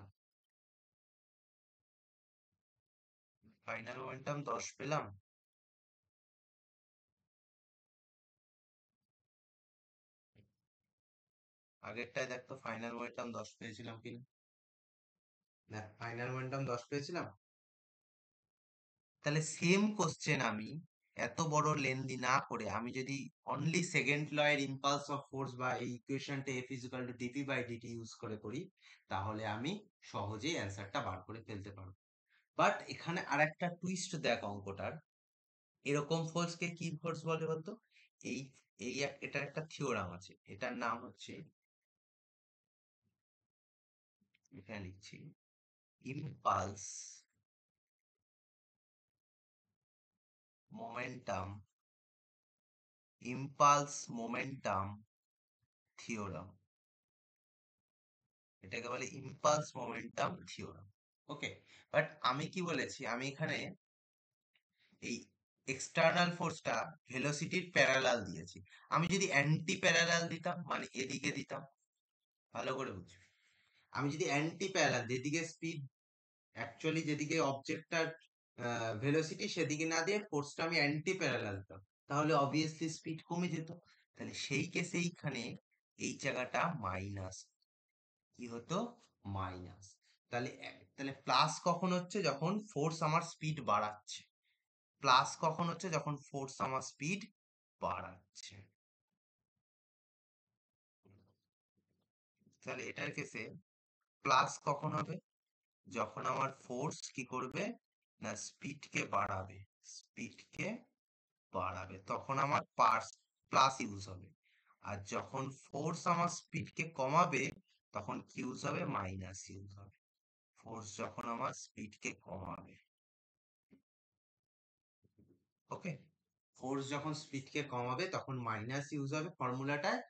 Speaker 2: ফাইনাল মোমেন্টাম 10 পেলাম। আগেরটায় দেখতো ফাইনাল মোমেন্টাম 10 পেয়েছিলাম কিনা, না ফাইনাল মোমেন্টাম 10 পেয়েছিলাম। তাহলে সেম কোশ্চেন আমি এত বড় লেন্দি না করে আমি যদি অনলি সেকেন্ড ল এর ইম্পালস অফ ফোর্স বা এই ইকুয়েশনটা F is equal to DP by dt use করে করি, তাহলে আমি সহজেই অ্যান্সারটা বার করে ফেলতে পারবো। বাট এখানে আরেকটা টুইস্ট দেখ অঙ্কটার, এরকম ফোর্সকে কি ফোর্স বলে বলতো? এই এই এটার একটা থিওরাম আছে, এটার নাম হচ্ছে, এখানে লিখছি, impulse momentum, impulse momentum theorem. এটাকে বলে impulse momentum theorem. Okay, but আমি কি বলেছি, আমি এখানে এই এক্সটার্নাল ফোর্সটা ভেলোসিটির প্যারালাল দিয়েছি। আমি যদি অ্যান্টি প্যারালাল দিতাম, মানে এদিকে দিতাম, ভালো করে বুঝবি, আমি যদি অ্যান্টি প্যারালাল, যেদিকে স্পিড অ্যাকচুয়ালি, যেদিকে অবজেক্টটার ভেলোসিটি সেদিকে না দিয়ে ফোর্সটা আমি অ্যান্টি প্যারালাল দিতাম, তাহলে অবভিয়াসলি স্পিড কমে যেত। তাহলে সেই কেসে এইখানে এই জায়গাটা মাইনাস, কি হতো, মাইনাস। তাহলে তাহলে প্লাস কখন হচ্ছে, যখন ফোর্স আমার স্পিড বাড়াচ্ছে। প্লাস কখন হচ্ছে, যখন ফোর্স আমার স্পিড বাড়াচ্ছে। তাহলে এটার কেসে প্লাস কখন হবে, যখন আমার ফোর্স কি করবে না, স্পিডকে বাড়াবে, স্পিডকে বাড়াবে, তখন আমার প্লাস ইউজ হবে। আর যখন ফোর্স আমার স্পিডকে কমাবে, তখন কি ইউজ হবে, মাইনাস ইউজ হবে। ফোর্স যখন আমার স্পিডকে কমাবে, ওকে, ফোর্স যখন স্পিডকে কমাবে তখন মাইনাস ইউজ হবে ফর্মুলাটায়।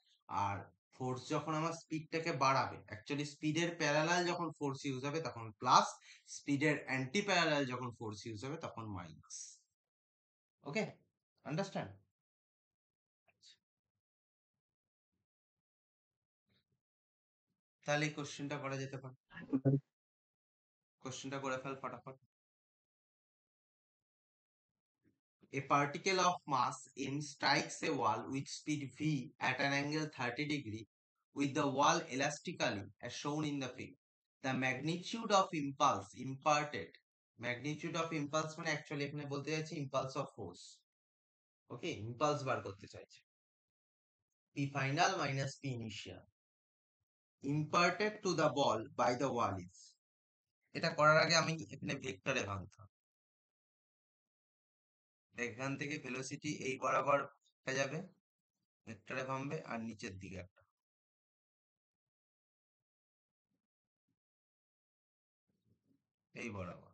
Speaker 2: আর ফোর্স যখন আমার স্পিডটাকে বাড়াবে, অ্যাকচুয়ালি স্পিডের প্যারালাল যখন ফোর্স ইউজ হবে তখন প্লাস, স্পিডের অ্যান্টি প্যারালাল যখন ফোর্স ইউজ হবে তখন মাইনাস। ওকে, আন্ডারস্ট্যান্ড? তাহলে এই কোশ্চেনটা করা যেতে পারে, কোশ্চেনটা করে ফেল ফটাফট। A particle of mass m strikes a wall with speed v at an angle 30 degree with the wall elastically as shown in the figure. The magnitude of impulse imparted, magnitude of impulse মানে actually এখানে বলতে চাইছি impulse of force, okay, impulse বার করতে চাইছি, p final minus p initial imparted to the ball by the wall is, এটা করার আগে আমি এখানে ভেক্টরে ভাঙতে হবে। এখান থেকে ভেলোসিটি এই বরাবর হয়ে যাবে, ভেক্টরে ভাঙবে, আর নিচের দিকে একটা এই বরাবর,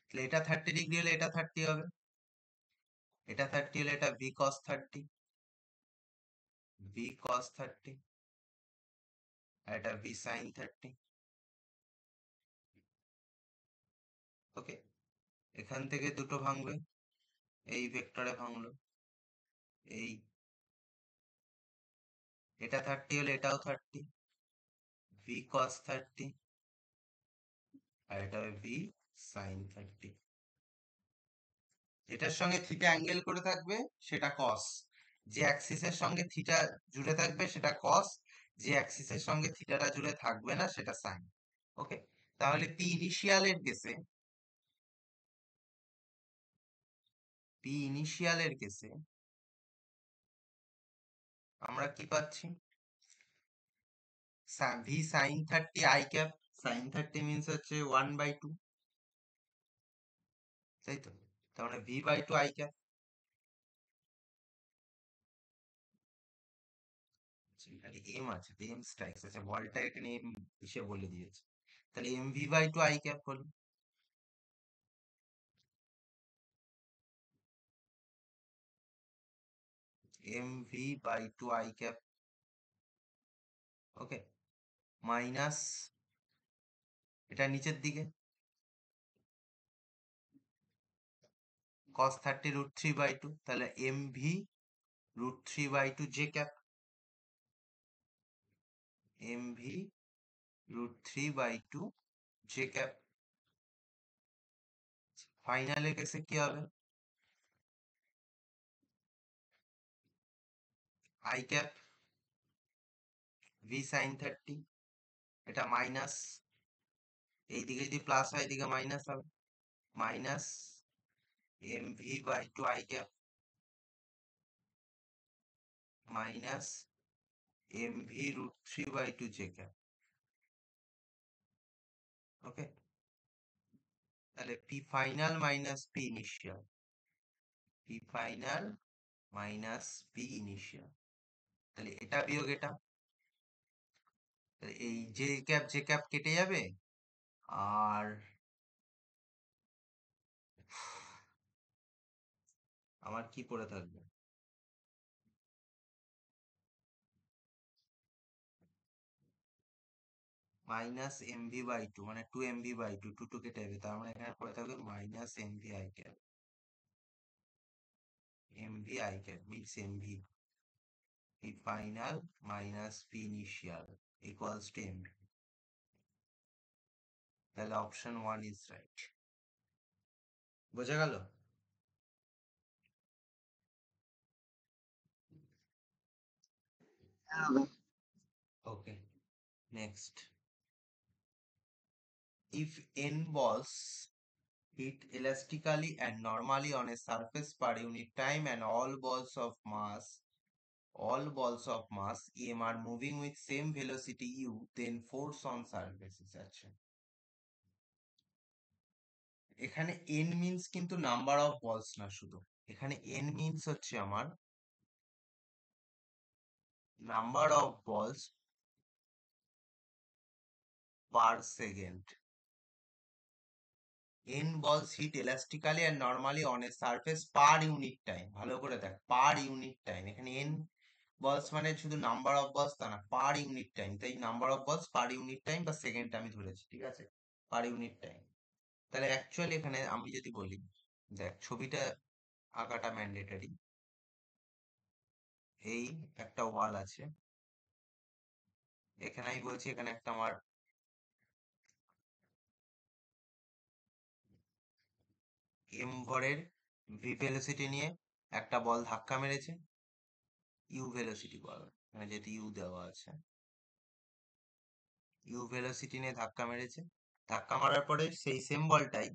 Speaker 2: তাহলে এটা 30 ডিগ্রি হলে এটা 30 হবে, এটা 30 হলে এটা ভি কস 30, ভি কস 30, আর এটা ভি সাইন 30। ওকে, এখান থেকে দুটো ভাঙবে, এই ভেক্টরে ভাঙলো, এই এটা 30 হলে এটাও 30, ভি কস 30, আর এটা হবে ভি সাইন 30। এটার সঙ্গে থিটা অ্যাঙ্গেল করে থাকবে সেটা কস, যে অ্যাক্সিসের সঙ্গে থিটা জুড়ে থাকবে সেটা কস, যে অ্যাক্সিসের সঙ্গে থিটাটা জুড়ে থাকবে না সেটা সাইন। ওকে, তাহলে পি ইনিশিয়ালের কেসে আমরা কি পাচ্ছি, V sine 30 I cap, sine 30 means হচ্ছে 1/2, তাই তো, তার মানে v/2 আই ক্যাপ। এখানে এম আছে, এম স্ট্রাইকস আছে, বলটা এখানে এম হিসেবে বলে দিয়েছে, তাহলে এম v/2 আই ক্যাপ হলো। M v/2 I cap, okay, minus এটা নিচের দিকে cos 30 √3/2, তাহলে M V √3/2 J cap, M V √3/2 J cap. ফাইনালের কেসে কি হবে, আই ক্যাপ ভি সাইন 30, এটা মাইনাস, এইদিকে যদি প্লাস হয় এদিকে মাইনাস হবে, minus M v/2 I cap minus M V √3/2 J cap. Okay, তাহলে P final minus P initial, P final minus P initial, তাহলে এটা বিয়োগ এটা, তাহলে এই জে ক্যাপ কেটে যাবে, আর আমার কি পড়ে থাকবে, মাইনাস এম ভি/2, মানে 2 mv/2, 2 কেটে যাবে, তার মানে এখানে পড়ে থাকবে minus M V I cap, M V I cap means M V, P final minus P initial equals to M V. তাহলে অপশন 1 ইজ রাইট। বোঝা গেল? Okay, next, if n balls hit elastically and normally on a surface per unit time and all balls of mass m are moving with same velocity u, then force on surfaces আছে। এখানে n means কিন্তু number of বলস না শুধু, এখানে n means হচ্ছে আমার number of বলস per second. n balls hit elastically and normally on a surface per unit time, ভালো করে দেখ, পার ইউনিট টাইম, এখানে n balls মানে শুধু নাম্বার অফ বলস তা না, পার ইউনিট টাইম, তাই নাম্বার অফ বলস পার ইউনিট টাইম বা সেকেন্ড আমি ধরেছি, ঠিক আছে, পার ইউনিট টাইম। তাহলে অ্যাকচুয়ালি এখানে আমি যদি বলি, দেখ ছবিটা আঁকাটা ম্যান্ডেটরি, এই একটা ওয়াল আছে, এখানে আমি বলছি এখানে একটা আমার এম ভরের ভি ভেলোসিটি নিয়ে একটা বল ধাক্কা মেরেছে, ইউ ভেলোসিটি বল, মানে যেহেতু ইউ দেওয়া আছে, ইউ ভেলোসিটি নিয়ে ধাক্কা মেরেছে, ধাক্কা মারার পরে সেই সেম বলটাই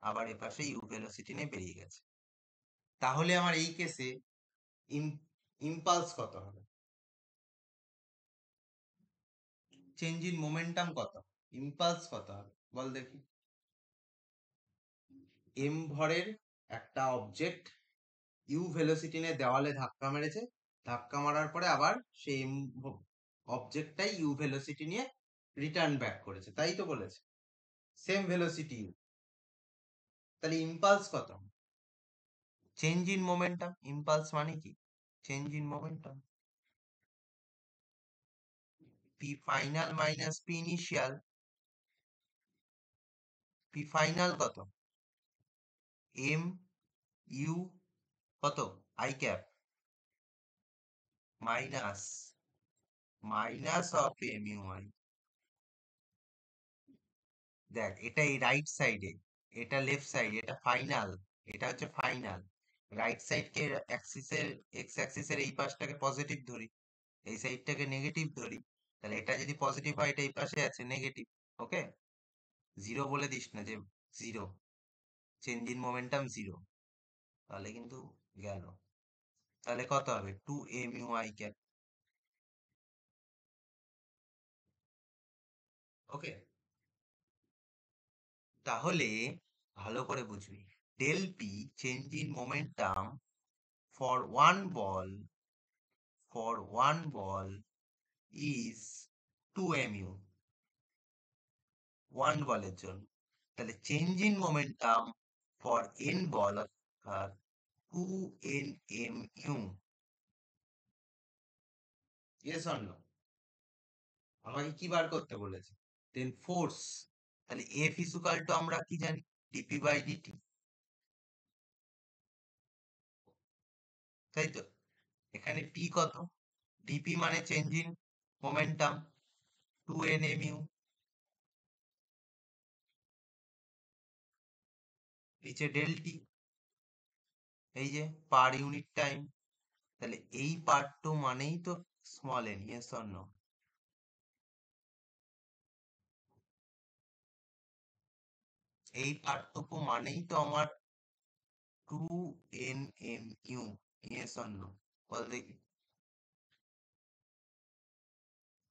Speaker 2: আবার এপাশে ইউ ভেলোসিটি নিয়ে বেরিয়ে গেছে। তাহলে আমার এই কেসে ইম্পালস কত হবে, চেঞ্জ ইন মোমেন্টাম কত, ইম্পালস কত হবে বল দেখি। এম ভরের একটা অবজেক্ট ইউ ভেলোসিটি নিয়ে দেওয়ালে ধাক্কা মেরেছে, ধাক্কা মারার পরে আবার সেই অবজেক্টটাই ইউ ভেলোসিটি নিয়ে রিটার্ন ব্যাক করেছে, তাই তো বলেছে, সেম ভেলোসিটি ইউ, তাহলে ইম্পালস কত, চেঞ্জ ইন মোমেন্টাম, ইম্পালস মানে কি, change in momentum, P final minus P initial P final কত? এম ইউ কত? I cap minus of M U I. দেখ, এটা এই রাইট সাইডে, এটা লেফট সাইড, এটা ফাইনাল, এটা হচ্ছে ফাইনাল। রাইট সাইডকে অ্যাক্সিসের, এক্স অ্যাক্সিসের এই পাশটাকে পজিটিভ ধরি, এই সাইডটাকে নেগেটিভ ধরি, তাহলে এটা যদি পজিটিভ হয় এটা এই পাশে আছে নেগেটিভ। ওকে, জিরো বলে দিস না যে zero, change in momentum zero, তাহলে কিন্তু গেল। তাহলে কত হবে? 2 mu i ক্যাপ। ওকে, তাহলে ভালো করে বুঝবি, del P change in momentum for one ball is 2 mu, one বলের জন্য। তাহলে change in momentum for N ball আর 2 nmu। Yes or no? আমাকে কি বার করতে বলেছে? দেন ফোর্স, তাহলে এফ ইকুয়াল টু আমরা কি জানি? ডিপি বাই ডিটি, তাই তো? এখানে পি কত? ডিপি মানে চেঞ্জ ইন মোমেন্টাম, 2 nmu, নিচে ডেল টি, এই যে পার ইউনিট টাইম। তাহলে এই পার্ট মানেই তো small N. Yes or no? এই পার্টটুকু মানেই তো আমার 2 nmu। Yes or no? বল দেখি।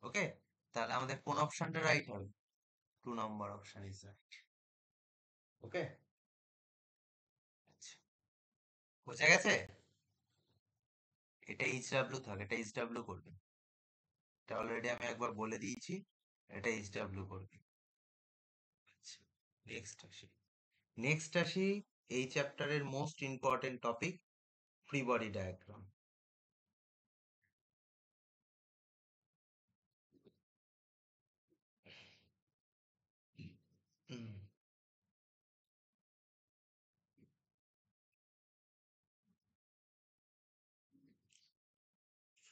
Speaker 2: ওকে, তাহলে আমাদের কোন অপশনটা রাইট হবে? 2 নম্বর অপশন ইজ রাইট। ওকে, আচ্ছা, বোঝা গেছে? এটা এইচ ডাব্লিউ থাকে, এটা এইচ ডাব্লিউ করবে, এটা অলরেডি আমি একবার বলে দিয়েছি, এটা এইচ ডাব্লিউ করবে। আচ্ছা, নেক্সট আসি এই চ্যাপ্টারের most important topic, free body diagram.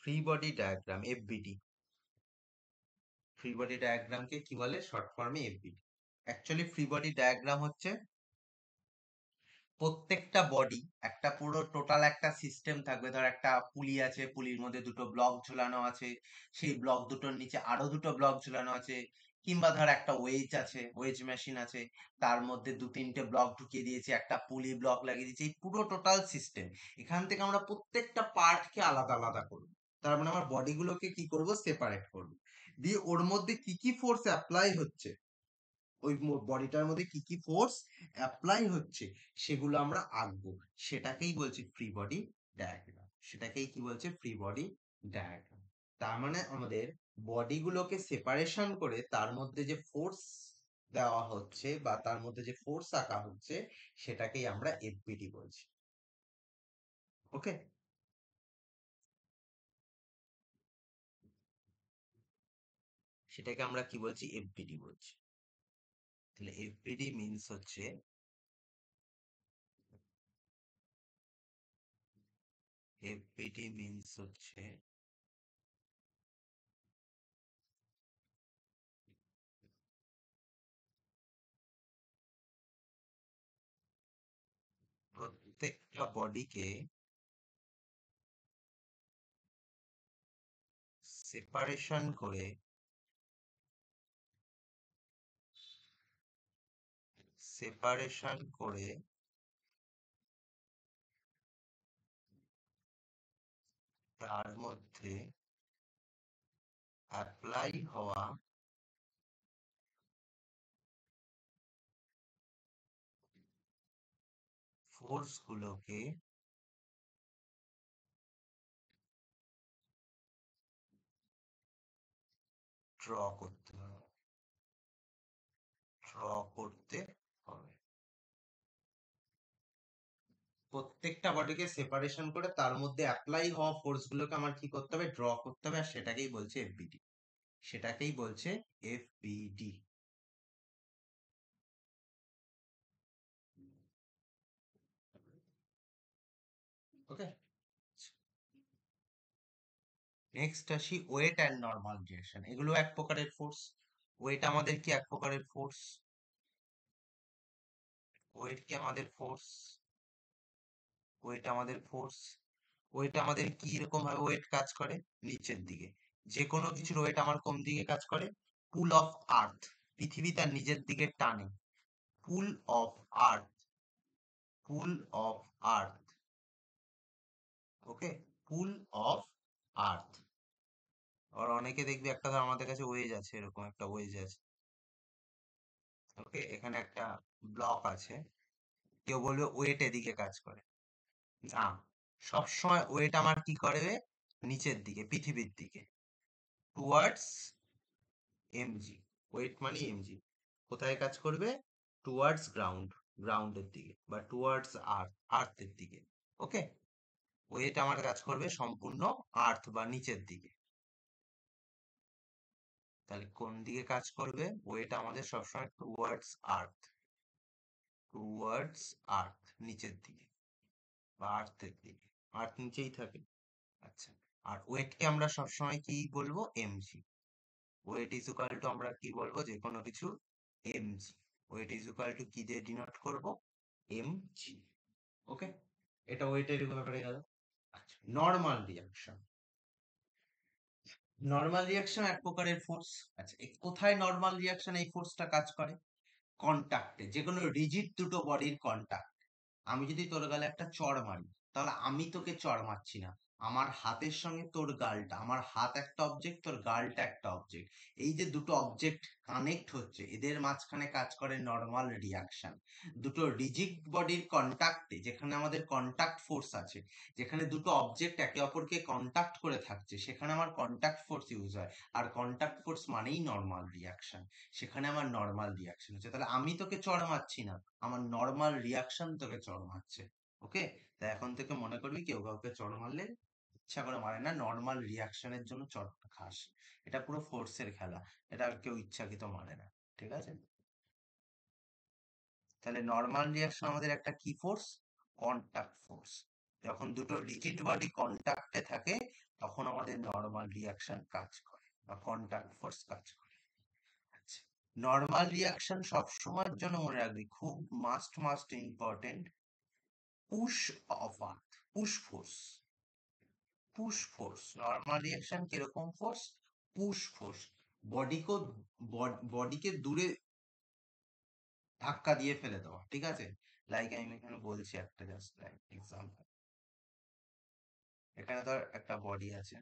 Speaker 2: Free body diagram, FBD. Free body ডায়াগ্রামকে কি বলে শর্ট ফর্মে? FBD. Actually free body diagram হচ্ছে প্রত্যেকটা বডি, একটা পুরো টোটাল একটা সিস্টেম থাকবে। ধর একটা পুলি আছে, পুলির মধ্যে দুটো ব্লক ঝুলানো আছে, সেই ব্লক দুটোর নিচে আরো দুটো ব্লক ঝুলানো আছে। কিংবা ধর একটা ওয়েজ আছে, ওয়েজ মেশিন আছে, তার মধ্যে 2-3টে ব্লক ঢুকিয়ে দিয়েছি, একটা পুলি ব্লক লাগিয়ে দিয়েছি। এই পুরো টোটাল সিস্টেম, এখান থেকে আমরা প্রত্যেকটা পার্টকে আলাদা আলাদা করবো। তার মানে আমার বডি গুলোকে কি করব? সেপারেট করব। দিয়ে ওর মধ্যে কি কি ফোর্স অ্যাপ্লাই হচ্ছে, ওই বডিটার মধ্যে কি কি ফোর্স অ্যাপ্লাই হচ্ছে, সেগুলো আমরা আঁকবো। সেটাকেই বলছি ফ্রি বডি ডায়াগ্রাম। সেটাকেই কি বলছে? Free body diagram. তার মানে আমাদের বডি গুলোকে সেপারেশন করে তার মধ্যে যে ফোর্স দেওয়া হচ্ছে বা তার মধ্যে যে ফোর্স আঁকা হচ্ছে, সেটাকেই আমরা এফবিডি বলছি। ওকে, সেটাকে আমরা কি বলছি? এফবিডি বলছি। তাহলে এফবিডি মিন্স হচ্ছে, এফবিডি মিন্স হচ্ছে প্রত্যেকটা বডিকে সেপারেশন করে তার মধ্যে অ্যাপ্লাই হওয়া ফোর্স গুলোকে ড্র করতে হবে, ড্র করতে হবে। প্রত্যেকটা বডিকে সেপারেশন করে তার মধ্যে অ্যাপ্লাই হওয়া ফোর্স গুলোকে আমার কি করতে হবে? ড্র করতে হবে। আর সেটাকেই বলছে এফবিডি। সেটাকেই বলছে এফবিডি। নেক্সট আসি ওয়েট অ্যান্ড নর্মাল রিয়াকশন, এগুলো এক প্রকারের ফোর্স। ওয়েট আমাদের কি এক প্রকারের ফোর্স? ওয়েট কি আমাদের ফোর্স? ওয়েট আমাদের ফোর্স। ওয়েট আমাদের কি রকম ভাবে ওয়েট কাজ করে? নিচের দিকে। যে কোনো কিছুর ওয়েট আমার কোন দিকে কাজ করে? পুল অফ আর্থ, পৃথিবী তার নিজের দিকে টানে। Pull of earth, pull of earth, okay, pull of earth. আর অনেকে দেখবি একটা ধর আমাদের কাছে ওয়েজ আছে, এরকম একটা ওয়েজ আছে, ওকে, এখানে একটা ব্লক আছে, কেউ বলবে ওয়েট এদিকে কাজ করে। না, সবসময় ওয়েট আমার কি করবে? নিচের দিকে, পৃথিবীর দিকে, টুয়ার্ডস এমজি। ওয়েট মানে এমজি। কোথায় কাজ করবে? টুয়ার্ডস গ্রাউন্ড, গ্রাউন্ডের দিকে, বা টুয়ার্ডস আর্থ, আর্থের দিকে। ওকে, ওয়েট আমার কাজ করবে সম্পূর্ণ আর্থ বা নিচের দিকে। তাহলে কোন দিকে কাজ করবে? ওয়েট আমাদের সবসময় টুয়ার্ডস আর্থ, টুয়ার্ডস আর্থ, নিচের দিকে বা আর্থের দিকে। আর্থ নিচেই থাকে। আচ্ছা, আর ওয়েটকে আমরা সবসময় কি বলবো? MG. Weight is equal to, আমরা কি বলবো যে কোনো কিছু? MG. Weight is equal to কি দিয়ে ডিনোট করব? এমজি। ওকে, এটা ওয়েটের ব্যাপারে গেল। আচ্ছা, নর্মাল রিয়াকশন। নর্মাল রিয়াকশন এক প্রকারের ফোর্স। আচ্ছা, কোথায় নর্মাল রিয়াকশন এই ফোর্সটা কাজ করে? কন্টাক্টে, যে কোনো রিজিড দুটো বডির কন্টাক্ট। আমি যদি তোর গালে একটা চড় মারি, তাহলে আমি তোকে চড় মারছি না, আমার হাতের সঙ্গে তোর গালটা, আমার হাত একটা অবজেক্ট, তোর গালটা একটা অবজেক্ট, এই যে দুটো অবজেক্ট কানেক্ট হচ্ছে, এদের মাঝখানে কাজ করে নর্মাল রিয়াকশন। দুটো রিজিড বডির কন্টাক্টে, যেখানে আমাদের কন্টাক্ট ফোর্স আছে, যেখানে দুটো অবজেক্ট একে অপরকে কন্টাক্ট করে থাকছে, সেখানে আমার কন্টাক্ট ফোর্স ইউজ হয়। আর কন্টাক্ট ফোর্স মানেই নর্মাল রিয়াকশন। সেখানে আমার নর্মাল রিয়াকশন হচ্ছে। তাহলে আমি তোকে চড় মারছি না, আমার নর্মাল রিয়াকশন তোকে চড় মারছে। ওকে, তাই এখন থেকে মনে করবি কেউ কাউকে চড় মারলে ইচ্ছা করে মারে না, নর্মাল রিয়াকশনের জন্য চড় খাস। এটা পুরো ফোর্সের খেলা, এটা কেউ ইচ্ছাকৃত মারে না। ঠিক আছে? তাহলে নর্মাল রিয়াকশন আমাদের একটা কি ফোর্স? Contact force. যখন দুটো রিজিড বডি কন্টাক্টে থাকে, তখন আমাদের নর্মাল রিয়াকশন কাজ করে বা কন্টাক্ট ফোর্স কাজ করে। আচ্ছা, নর্মাল রিয়াকশন সবসময়ের জন্য মনে রাখবি, খুব must must important, push of earth, push force. Push force, normal reaction কিরকম ফোর্স? Push force. বডিকে, বডিকে দূরে ধাক্কা দিয়ে ফেলে দেওয়া। ঠিক আছে? লাইক আমি এখানে বলছি একটা জাস্ট লাইক এক্সাম্পল। এখানে ধর একটা বডি আছে,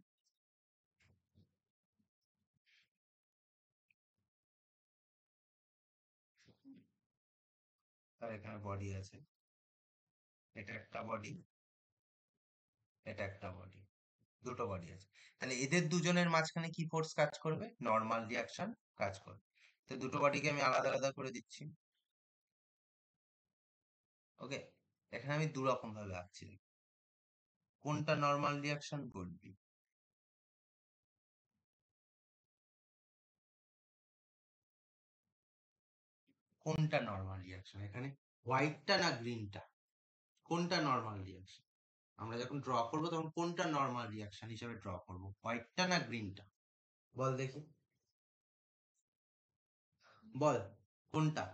Speaker 2: আর এখানে বডি আছে, এটা একটা বডি, এটা একটা বডি, দুটো বডি আছে। তাহলে এদের দুজনের মাঝখানে কি ফোর্স কাজ করবে? নর্মাল রিয়াকশন কাজ করবে। তো দুটো বডিকে আমি আলাদা আলাদা করে দিচ্ছি। ওকে, এখানে আমি দু রকম ভাবে আঁকছি, কোনটা নর্মাল রিয়াকশন করবি? কোনটা নর্মাল রিয়াকশন এখানে? হোয়াইটটা না গ্রিনটা? কোনটা নর্মাল রিয়াকশন? আমরা যখন ড্র করবো তখন কোনটা নর্মাল রিয়াকশন হিসেবে ড্র করবো, হোয়াইটটা না গ্রিনটা? বল দেখি, বল কোনটা?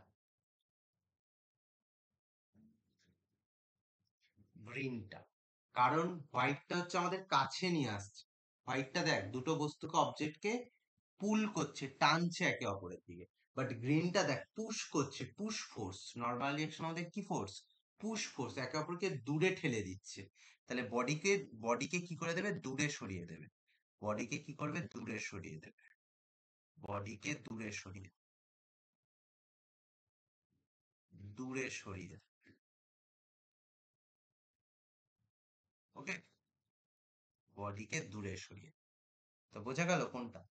Speaker 2: গ্রিনটা। কারণ হোয়াইটটা হচ্ছে আমাদের কাছে নিয়ে আসছে। হোয়াইটটা দেখ দুটো বস্তুকে, অবজেক্টকে পুল করছে, টানছে একে অপরের দিকে। বাট গ্রিনটা দেখ পুশ করছে, পুশ ফোর্স। নর্মাল রিয়াকশন আমাদের কি ফোর্স? পুশ ফোর্স, একে অপরকে দূরে ঠেলে দিচ্ছে। তাহলে বডিকে, বডিকে কি করে দেবে? দূরে সরিয়ে দেবে। বডিকে কি করবে? দূরে সরিয়ে দেবে। বডিকে দূরে সরিয়ে, দূরে সরিয়ে, ওকে, বডিকে দূরে সরিয়ে। তো বোঝা গেল কোনটা?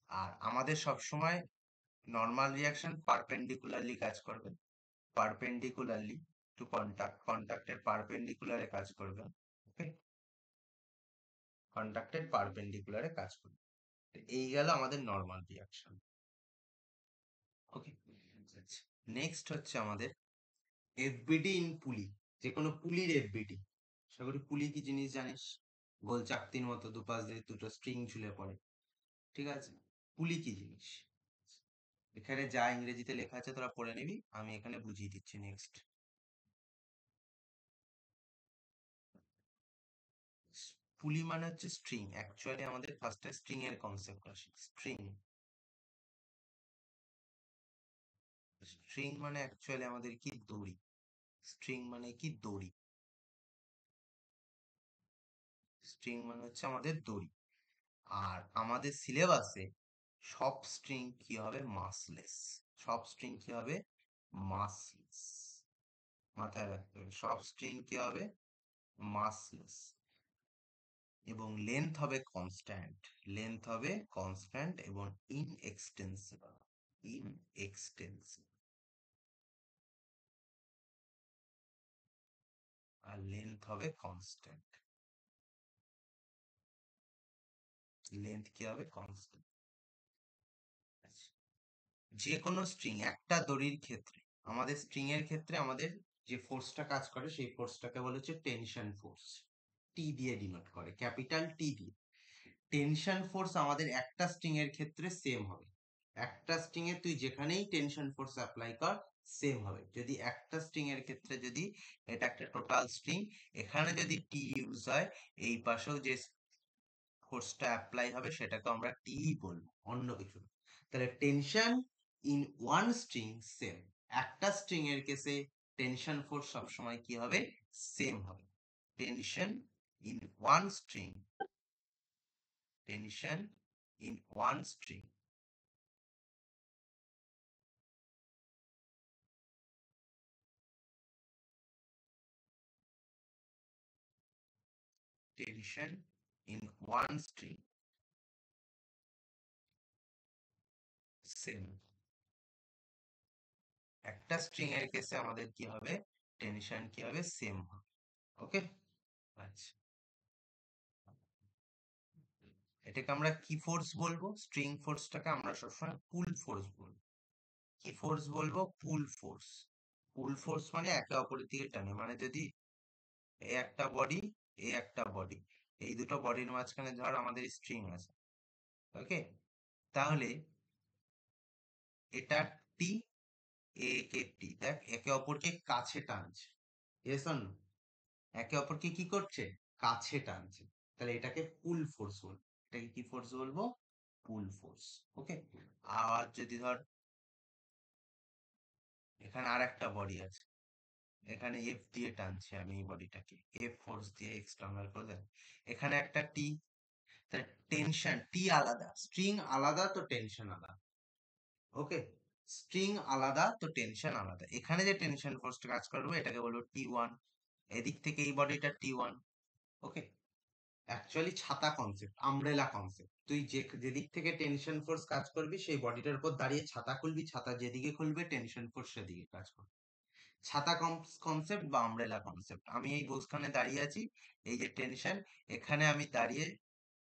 Speaker 2: আর আমাদের সব সময় নর্মাল রিয়াকশন পারপেন্ডিকুলারলি কাজ করবে, পারপেন্ডিকুলারলি টু কন্টাক্ট, কন্টাক্টের পারপেন্ডিকুলারে কাজ করবে। ওকে, কন্টাক্টের পারপেন্ডিকুলারে কাজ করবে। তো এই গেল আমাদের নর্মাল রিয়াকশন। ওকে, নেক্সট হচ্ছে আমাদের এফবিডি ইন পুলি, যে কোনো পুলির এফবিডি। সেগুলি পুলি কি জিনিস জানিস? গোল চাকতির মতো দুপাশ দিয়ে দুটো স্ট্রিং ঝুলে পড়ে। ঠিক আছে, পুলি কি জিনিস? এখানে যা ইংরেজিতে লেখা আছে তোরা পড়ে নিবি, আমি এখানে বুঝিয়ে দিচ্ছি। নেক্সট, পুলি মানে হচ্ছে স্ট্রিং। অ্যাকচুয়ালি আমাদের ফার্স্টে স্ট্রিং এর কনসেপ্ট আসে। স্ট্রিং, স্ট্রিং মানে অ্যাকচুয়ালি আমাদের কি দড়ি। স্ট্রিং মানে কি দড়ি। স্ট্রিং মানে হচ্ছে আমাদের দড়ি। আর আমাদের সিলেবাসে সব স্ট্রিং কি হবে? মাসলেস। সব স্ট্রিং কি হবে? মাসলেস। মাথায় রাখতে হবে, সব স্ট্রিং কি হবে? মাসলেস। এবং লেন্থ হবে কনস্ট্যান্ট। লেন্থ হবে কনস্ট্যান্ট এবং ইনএক্সটেন্সিবল। ইনএক্সটেন্সিবল। আর লেন্থ হবে কনস্ট্যান্ট। লেন্থ কি হবে? কনস্ট্যান্ট। যে কোনো স্ট্রিং, একটা দড়ির ক্ষেত্রে, আমাদের স্ট্রিং এর ক্ষেত্রে আমাদের যে ফোর্সটা কাজ করে সেই ফোর্সটাকে বলে হচ্ছে টেনশন ফোর্স। টি দিয়ে ডিনোট করে, ক্যাপিটাল টি দিয়ে। টেনশন ফোর্স আমাদের একটা স্ট্রিং এর ক্ষেত্রে সেম হবে। একটা স্ট্রিং এ তুই যেখানেই টেনশন ফোর্স অ্যাপ্লাই কর সেম হবে। যদি একটা স্ট্রিং এর ক্ষেত্রে, যদি এটা একটা টোটাল স্ট্রিং, এখানে যদি টি ইউজ হয়, এই পাশেও যে ফোর্সটা অ্যাপ্লাই হবে সেটাকে আমরা টি বলবো, অন্য কিছু না। তাহলে tension in one string same. একটা স্ট্রিং এর কেসে টেনশন ফোর্স সবসময় কি হবে? সেম হবে। Tension in one string, tension in one string tension in one string same. একটা স্ট্রিং এর কেসে আমাদের কি হবে? টেনশন কি হবে? সেম হবে। ওকে, আচ্ছা, এটাকে আমরা কি ফোর্স বলবো? স্ট্রিং ফোর্সটাকে আমরা সবসময় পুল ফোর্স বলবো। কি ফোর্স বলবো? পুল ফোর্স। পুল ফোর্স মানে একে অপরের দিকে টানে। মানে যদি এ একটা বডি, এ একটা বডি, এই দুটো বডির মাঝখানে ধর আমাদের স্ট্রিং আছে, ওকে, তাহলে এটা টি, এ কে টি, দেখ একে অপরকে কাছে টানছে। Yes or no? একে অপরকে কি করছে? কাছে টানছে। তাহলে এটাকে পুল ফোর্স বলবো। এটাকে কি ফোর্স বলবো? পুল ফোর্স। ওকে, আর যদি ধর এখানে আর একটা বডি আছে, এখানে এফ দিয়ে টানছি আমি এই বডিটাকে, এফ ফোর্স দিয়ে এক্সটার্নাল করে দেন, এখানে একটা টি। তাহলে টেনশন, টি আলাদা, স্ট্রিং আলাদা, তো টেনশন আলাদা। ওকে, স্ট্রিং আলাদা তো টেনশন আলাদা। এখানে যে টেনশন ফোর্সটা কাজ করবে এটাকে বলবো টি ওয়ান। এদিক থেকে এই বডিটা টি ওয়ান। ওকে, অ্যাকচুয়ালি ছাতা কনসেপ্ট, আমব্রেলা কনসেপ্ট। তুই যে যেদিক থেকে টেনশন ফোর্স কাজ করবি সেই বডিটার উপর দাঁড়িয়ে ছাতা খুলবি, ছাতা যেদিকে খুলবে টেনশন ফোর্স সেদিকে কাজ করবে। ছাতা কনসেপ্ট বা আমব্রেলা কনসেপ্ট। আমি এই মাঝখানে দাঁড়িয়ে আছি, এই যে টেনশন, এখানে আমি দাঁড়িয়ে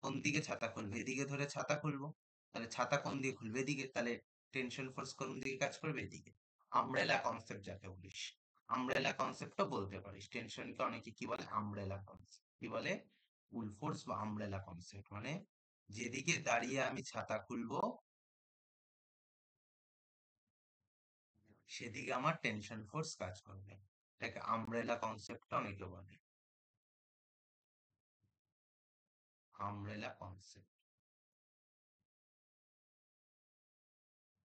Speaker 2: কোন দিকে ছাতা খুলবে? এদিকে ধরে ছাতা খুলবো। তাহলে ছাতা কোন দিকে খুলবে? এদিকে। তাহলে টেনশন ফোর্স কোন দিকে কাজ করবে? এদিকে। আমব্রেলা কনসেপ্ট যাকে বলিস, আমব্রেলা কনসেপ্টও বলতে পারিস। টেনশনকে অনেকে কি বলে? Umbrella concept. কি বলে? পুল ফোর্স বা আমব্রেলা কনসেপ্ট। মানে যেদিকে দাঁড়িয়ে আমি ছাতা খুলবো সেদিকে আমার টেনশন ফোর্স কাজ করবে। এটাকে আমব্রেলা কনসেপ্ট অনেকে বলে। Umbrella concept,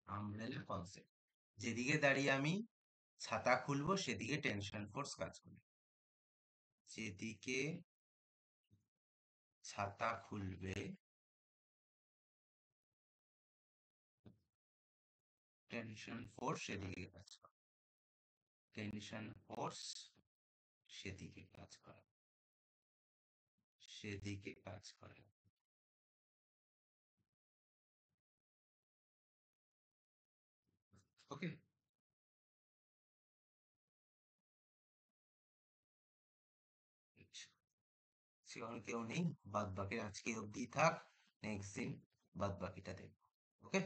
Speaker 2: umbrella concept. যেদিকে দাঁড়িয়ে আমি ছাতা খুলবো সেদিকে টেনশন ফোর্স কাজ করবে। যেদিকে ছাতা খুলবে টেনশন ফোর্স সেদিকে কাজ করে। টেনশন ফোর্স সেদিকে কাজ করে, সেদিকে কাজ করে। ওকে, সেখানে কেউ নেই, বাদ বাকি আজকে অব্দি থাক, নেক্সট দিন বাদ বাকিটা দেখবো। ওকে,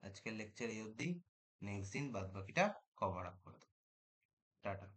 Speaker 2: আজকের লেকচার এই অব্দি, নেক্সট দিন বাদ বাকিটা কভার আপ করে দেবো। টাটা।